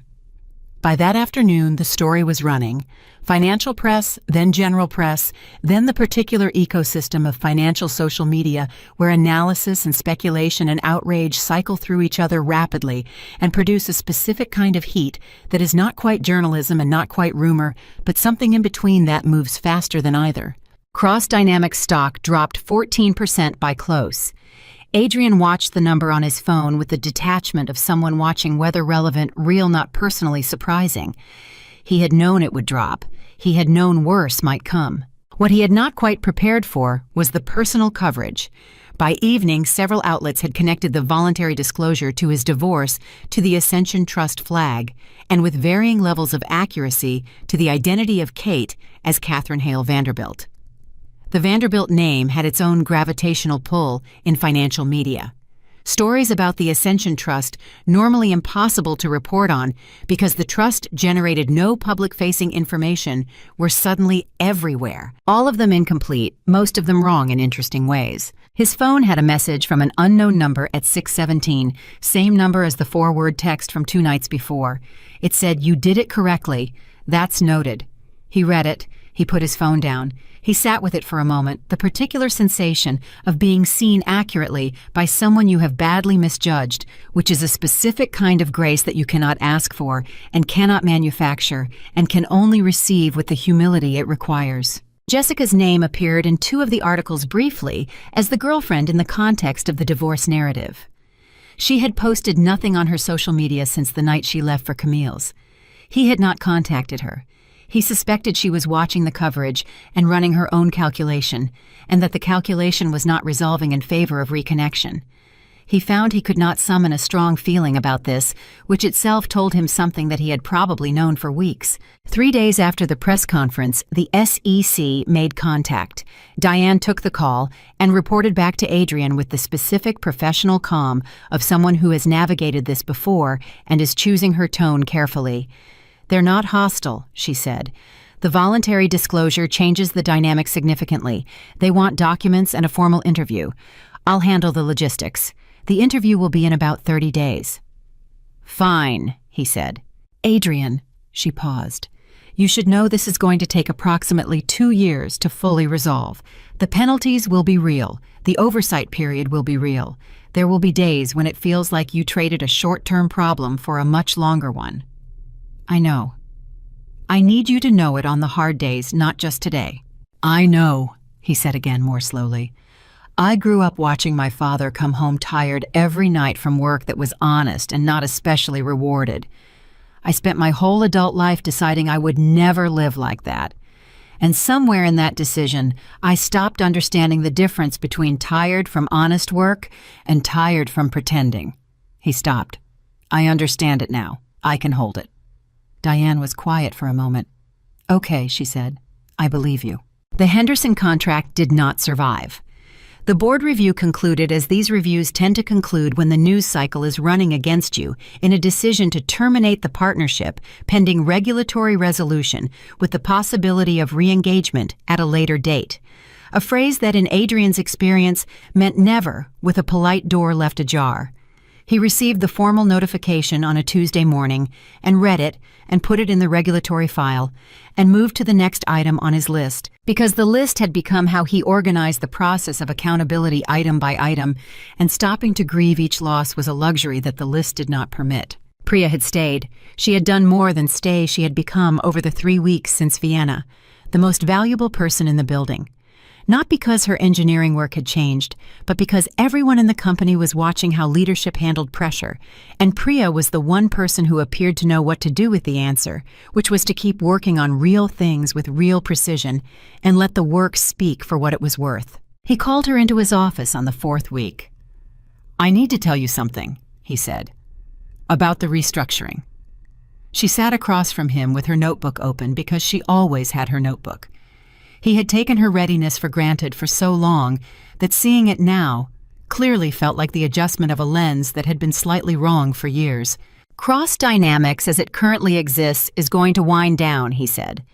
A: By that afternoon, the story was running. Financial press, then general press, then the particular ecosystem of financial social media where analysis and speculation and outrage cycle through each other rapidly and produce a specific kind of heat that is not quite journalism and not quite rumor, but something in between that moves faster than either. Cross-Dynamic stock dropped 14% by close. Adrian watched the number on his phone with the detachment of someone watching weather-relevant, real, not personally surprising. He had known it would drop. He had known worse might come. What he had not quite prepared for was the personal coverage. By evening, several outlets had connected the voluntary disclosure to his divorce to the Ascension Trust flag, and with varying levels of accuracy to the identity of Kate as Catherine Hale Vanderbilt. The Vanderbilt name had its own gravitational pull in financial media. Stories about the Ascension Trust, normally impossible to report on because the trust generated no public-facing information, were suddenly everywhere. All of them incomplete, most of them wrong in interesting ways. His phone had a message from an unknown number at 6:17, same number as the forward text from 2 nights before. It said, "You did it correctly. That's noted." He read it. He put his phone down. He sat with it for a moment, the particular sensation of being seen accurately by someone you have badly misjudged, which is a specific kind of grace that you cannot ask for and cannot manufacture and can only receive with the humility it requires. Jessica's name appeared in 2 of the articles briefly as the girlfriend in the context of the divorce narrative. She had posted nothing on her social media since the night she left for Camille's. He had not contacted her. He suspected she was watching the coverage and running her own calculation, and that the calculation was not resolving in favor of reconnection. He found he could not summon a strong feeling about this, which itself told him something that he had probably known for weeks. 3 days after the press conference, the SEC made contact. Diane took the call and reported back to Adrian with the specific professional calm of someone who has navigated this before and is choosing her tone carefully. "They're not hostile," she said. "The voluntary disclosure changes the dynamic significantly. They want documents and a formal interview. I'll handle the logistics. The interview will be in about 30 days. "Fine," he said. "Adrian," she paused, "you should know this is going to take approximately 2 years to fully resolve. The penalties will be real. The oversight period will be real. There will be days when it feels like you traded a short-term problem for a much longer one. I know. I need you to know it on the hard days, not just today." "I know," he said again more slowly. "I grew up watching my father come home tired every night from work that was honest and not especially rewarded. I spent my whole adult life deciding I would never live like that. And somewhere in that decision, I stopped understanding the difference between tired from honest work and tired from pretending." He stopped. "I understand it now. I can hold it." Diane was quiet for a moment. "Okay," she said. "I believe you." The Henderson contract did not survive. The board review concluded, as these reviews tend to conclude when the news cycle is running against you, in a decision to terminate the partnership pending regulatory resolution with the possibility of re-engagement at a later date, a phrase that in Adrian's experience meant never, with a polite door left ajar. He received the formal notification on a Tuesday morning and read it and put it in the regulatory file and moved to the next item on his list, because the list had become how he organized the process of accountability item by item, and stopping to grieve each loss was a luxury that the list did not permit. Priya had stayed. She had done more than stay. She had become, over the 3 weeks since Vienna, the most valuable person in the building. Not because her engineering work had changed, but because everyone in the company was watching how leadership handled pressure, and Priya was the one person who appeared to know what to do with the answer, which was to keep working on real things with real precision and let the work speak for what it was worth. He called her into his office on the 4th week. "I need to tell you something," he said, "about the restructuring." She sat across from him with her notebook open because she always had her notebook. He had taken her readiness for granted for so long that seeing it now clearly felt like the adjustment of a lens that had been slightly wrong for years. "Cross dynamics as it currently exists is going to wind down," he said.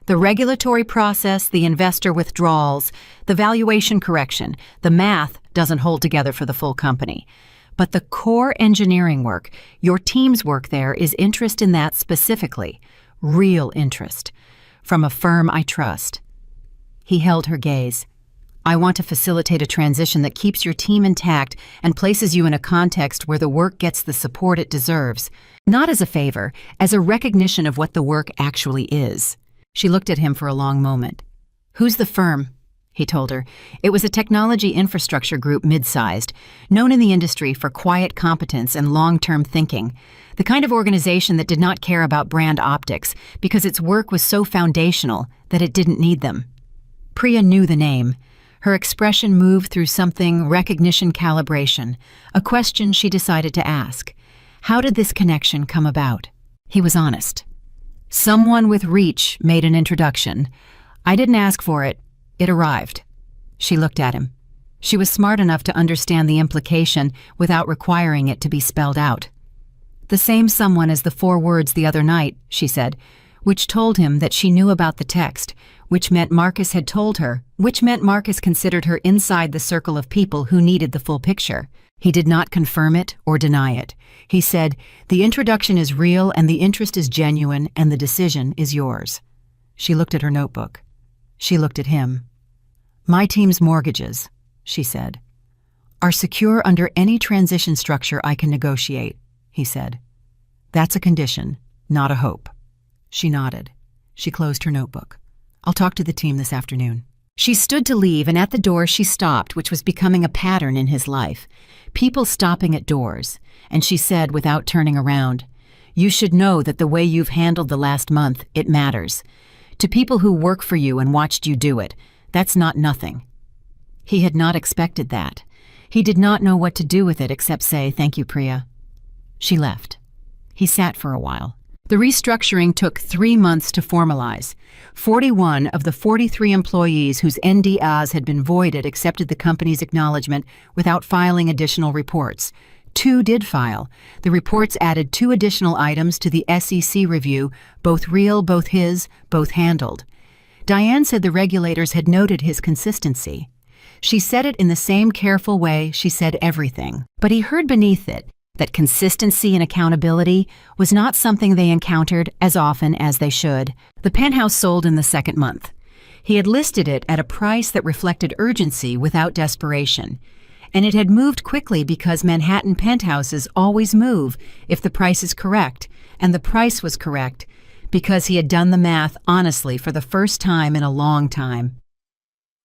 A: "The regulatory process, the investor withdrawals, the valuation correction, the math doesn't hold together for the full company. But the core engineering work, your team's work there, is interest in that specifically, real interest, from a firm I trust." He held her gaze. "I want to facilitate a transition that keeps your team intact and places you in a context where the work gets the support it deserves, not as a favor, as a recognition of what the work actually is." She looked at him for a long moment. "Who's the firm?" he told her. It was a technology infrastructure group mid-sized, known in the industry for quiet competence and long-term thinking, the kind of organization that did not care about brand optics because its work was so foundational that it didn't need them. Priya knew the name. Her expression moved through something recognition calibration, a question she decided to ask. How did this connection come about? He was honest. Someone with reach made an introduction. I didn't ask for it. It arrived. She looked at him. She was smart enough to understand the implication without requiring it to be spelled out. The same someone as the 4 words the other night, she said, which told him that she knew about the text, which meant Marcus had told her, which meant Marcus considered her inside the circle of people who needed the full picture. He did not confirm it or deny it. He said, the introduction is real and the interest is genuine and the decision is yours. She looked at her notebook. She looked at him. My team's mortgages, she said, are secure under any transition structure I can negotiate, he said. That's a condition, not a hope. She nodded. She closed her notebook. I'll talk to the team this afternoon. She stood to leave, and at the door she stopped, which was becoming a pattern in his life. People stopping at doors, and she said without turning around, you should know that the way you've handled the last month, it matters. To people who work for you and watched you do it, that's not nothing. He had not expected that. He did not know what to do with it except say, thank you, Priya. She left. He sat for a while. The restructuring took 3 months to formalize. 41 of the 43 employees whose NDAs had been voided accepted the company's acknowledgement without filing additional reports. 2 did file. The reports added 2 additional items to the SEC review, both real, both his, both handled. Diane said the regulators had noted his consistency. She said it in the same careful way she said everything, but he heard beneath it that consistency and accountability was not something they encountered as often as they should. The penthouse sold in the 2nd month. He had listed it at a price that reflected urgency without desperation, and it had moved quickly because Manhattan penthouses always move if the price is correct, and the price was correct because he had done the math honestly for the first time in a long time.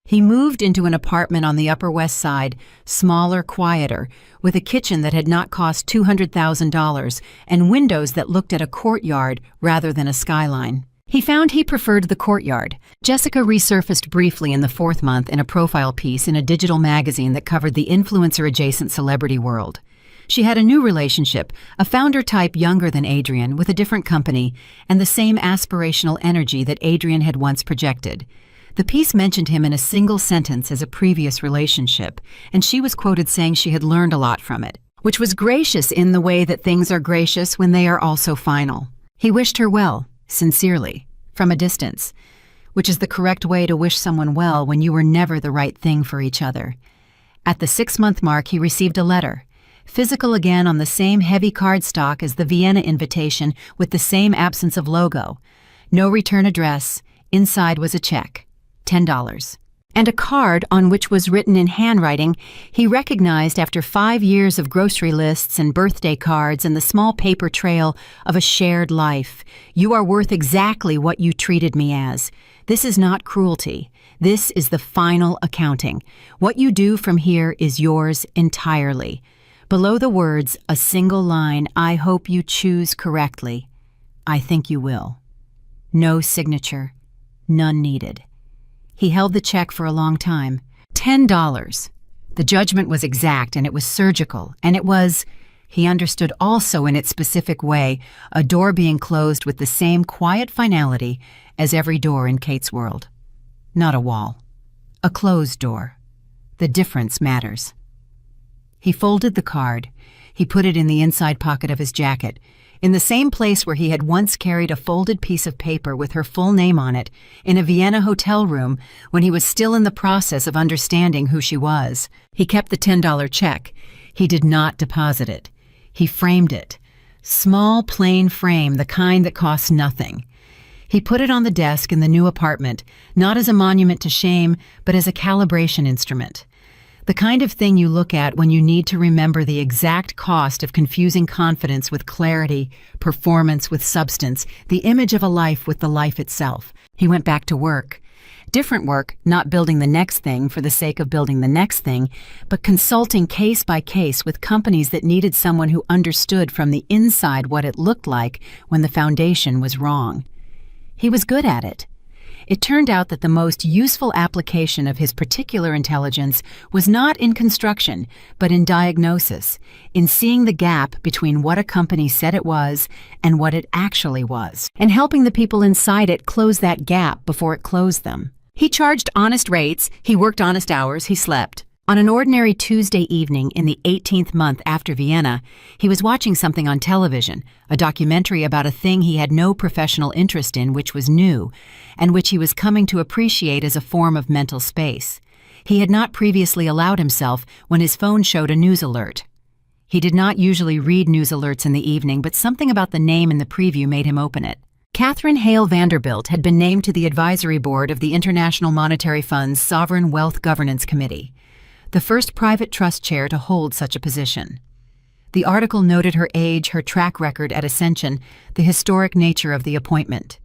A: He moved into an apartment on the Upper West Side, smaller, quieter, with a kitchen that had not cost $200,000 and windows that looked at a courtyard rather than a skyline. He found he preferred the courtyard. Jessica resurfaced briefly in the 4th month in a profile piece in a digital magazine that covered the influencer-adjacent celebrity world. She had a new relationship, a founder type younger than Adrian, with a different company, and the same aspirational energy that Adrian had once projected. The piece mentioned him in a single sentence as a previous relationship, and she was quoted saying she had learned a lot from it, which was gracious in the way that things are gracious when they are also final. He wished her well, sincerely, from a distance, which is the correct way to wish someone well when you were never the right thing for each other. At the 6-month mark, he received a letter, physical again on the same heavy cardstock as the Vienna invitation with the same absence of logo. No return address. Inside was a check. $10. And a card on which was written in handwriting he recognized after 5 years of grocery lists and birthday cards and the small paper trail of a shared life. You are worth exactly what you treated me as. This is not cruelty. This is the final accounting. What you do from here is yours entirely. Below the words, a single line, I hope you choose correctly. I think you will. No signature. None needed. He held the check for a long time. $10. The judgment was exact, and it was surgical, and it was, he understood also in its specific way, a door being closed with the same quiet finality as every door in Kate's world. Not a wall. A closed door. The difference matters. He folded the card. He put it in the inside pocket of his jacket, in the same place where he had once carried a folded piece of paper with her full name on it in a Vienna hotel room when he was still in the process of understanding who she was. He kept the $10 check. He did not deposit it. He framed it. Small, plain frame, the kind that costs nothing. He put it on the desk in the new apartment, not as a monument to shame, but as a calibration instrument. The kind of thing you look at when you need to remember the exact cost of confusing confidence with clarity, performance with substance, the image of a life with the life itself. He went back to work. Different work, not building the next thing for the sake of building the next thing, but consulting case by case with companies that needed someone who understood from the inside what it looked like when the foundation was wrong. He was good at it. It turned out that the most useful application of his particular intelligence was not in construction, but in diagnosis, in seeing the gap between what a company said it was and what it actually was, and helping the people inside it close that gap before it closed them. He charged honest rates, he worked honest hours, he slept. On an ordinary Tuesday evening in the 18th month after Vienna, he was watching something on television, a documentary about a thing he had no professional interest in, which was new, and which he was coming to appreciate as a form of mental space. He had not previously allowed himself when his phone showed a news alert. He did not usually read news alerts in the evening, but something about the name in the preview made him open it. Catherine Hale Vanderbilt had been named to the advisory board of the International Monetary Fund's Sovereign Wealth Governance Committee, the first private trust chair to hold such a position. The article noted her age, her track record at Ascension, the historic nature of the appointment.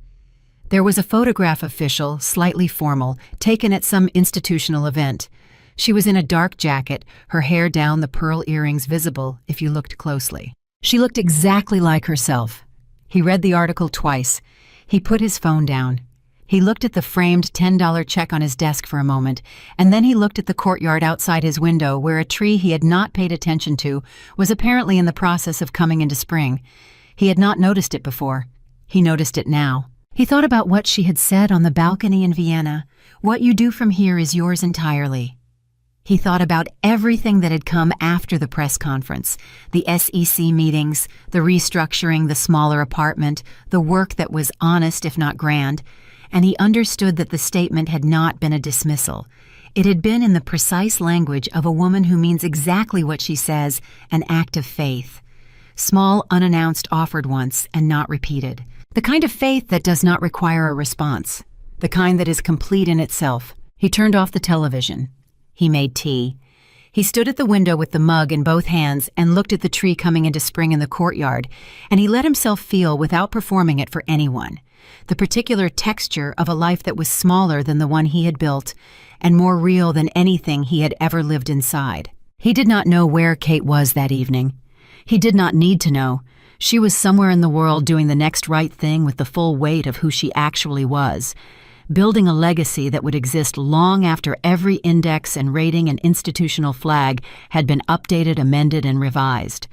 A: There was a photograph official, slightly formal, taken at some institutional event. She was in a dark jacket, her hair down, the pearl earrings visible if you looked closely. She looked exactly like herself. He read the article twice. He put his phone down. He looked at the framed $10 check on his desk for a moment, and then he looked at the courtyard outside his window where a tree he had not paid attention to was apparently in the process of coming into spring. He had not noticed it before. He noticed it now. He thought about what she had said on the balcony in Vienna. What you do from here is yours entirely. He thought about everything that had come after the press conference, the SEC meetings, the restructuring, the smaller apartment, the work that was honest if not grand, and he understood that the statement had not been a dismissal. It had been in the precise language of a woman who means exactly what she says, an act of faith. Small, unannounced, offered once, and not repeated. The kind of faith that does not require a response. The kind that is complete in itself. He turned off the television. He made tea. He stood at the window with the mug in both hands and looked at the tree coming into spring in the courtyard, and he let himself feel, without performing it for anyone, the particular texture of a life that was smaller than the one he had built and more real than anything he had ever lived inside. He did not know where Kate was that evening. He did not need to know. She was somewhere in the world doing the next right thing with the full weight of who she actually was, building a legacy that would exist long after every index and rating and institutional flag had been updated, amended, and revised.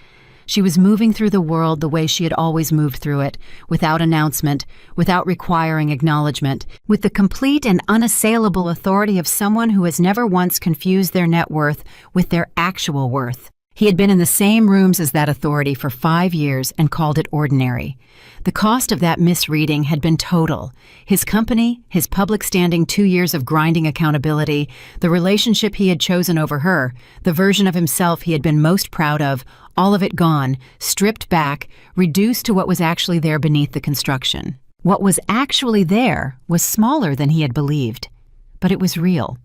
A: She was moving through the world the way she had always moved through it, without announcement, without requiring acknowledgement, with the complete and unassailable authority of someone who has never once confused their net worth with their actual worth. He had been in the same rooms as that authority for 5 years and called it ordinary. The cost of that misreading had been total. His company, his public standing, 2 years of grinding accountability, the relationship he had chosen over her, the version of himself he had been most proud of, all of it gone, stripped back, reduced to what was actually there beneath the construction. What was actually there was smaller than he had believed, but it was real.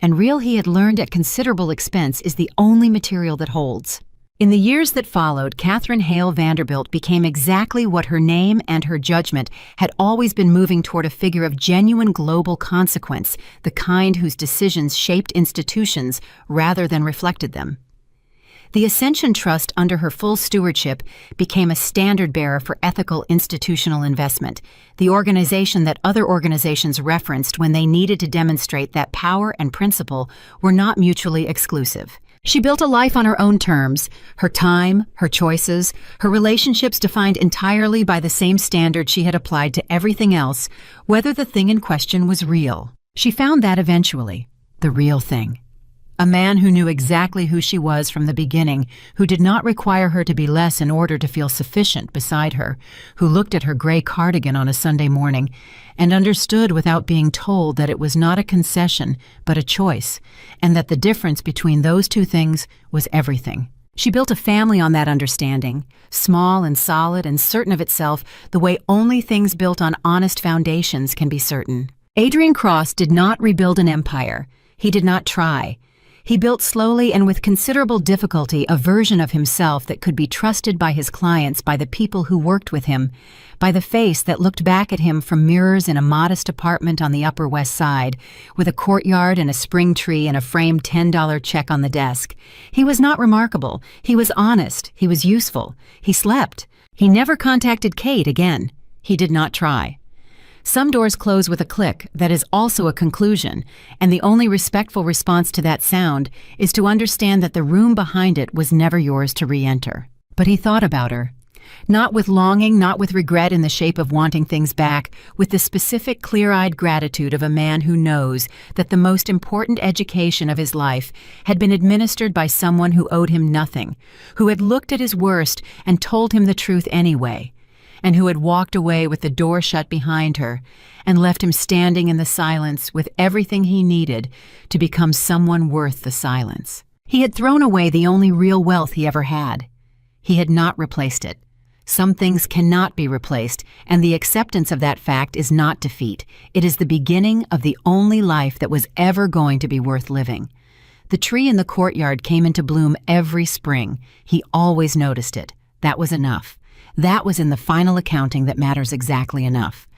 A: And real, he had learned at considerable expense, is the only material that holds. In the years that followed, Catherine Hale Vanderbilt became exactly what her name and her judgment had always been, moving toward a figure of genuine global consequence, the kind whose decisions shaped institutions rather than reflected them. The Ascension Trust, under her full stewardship, became a standard-bearer for ethical institutional investment, the organization that other organizations referenced when they needed to demonstrate that power and principle were not mutually exclusive. She built a life on her own terms, her time, her choices, her relationships defined entirely by the same standard she had applied to everything else, whether the thing in question was real. She found that eventually, the real thing. A man who knew exactly who she was from the beginning, who did not require her to be less in order to feel sufficient beside her, who looked at her gray cardigan on a Sunday morning and understood without being told that it was not a concession but a choice, and that the difference between those two things was everything. She built a family on that understanding, small and solid and certain of itself, the way only things built on honest foundations can be certain. Adrian Cross did not rebuild an empire. He did not try. He built slowly and with considerable difficulty a version of himself that could be trusted by his clients, by the people who worked with him, by the face that looked back at him from mirrors in a modest apartment on the Upper West Side, with a courtyard and a spring tree and a framed $10 check on the desk. He was not remarkable. He was honest. He was useful. He slept. He never contacted Kate again. He did not try. Some doors close with a click that is also a conclusion, and the only respectful response to that sound is to understand that the room behind it was never yours to re-enter. But he thought about her. Not with longing, not with regret in the shape of wanting things back, with the specific clear-eyed gratitude of a man who knows that the most important education of his life had been administered by someone who owed him nothing, who had looked at his worst and told him the truth anyway, and who had walked away with the door shut behind her and left him standing in the silence with everything he needed to become someone worth the silence. He had thrown away the only real wealth he ever had. He had not replaced it. Some things cannot be replaced, and the acceptance of that fact is not defeat. It is the beginning of the only life that was ever going to be worth living. The tree in the courtyard came into bloom every spring. He always noticed it. That was enough. That was in the final accounting that matters exactly enough.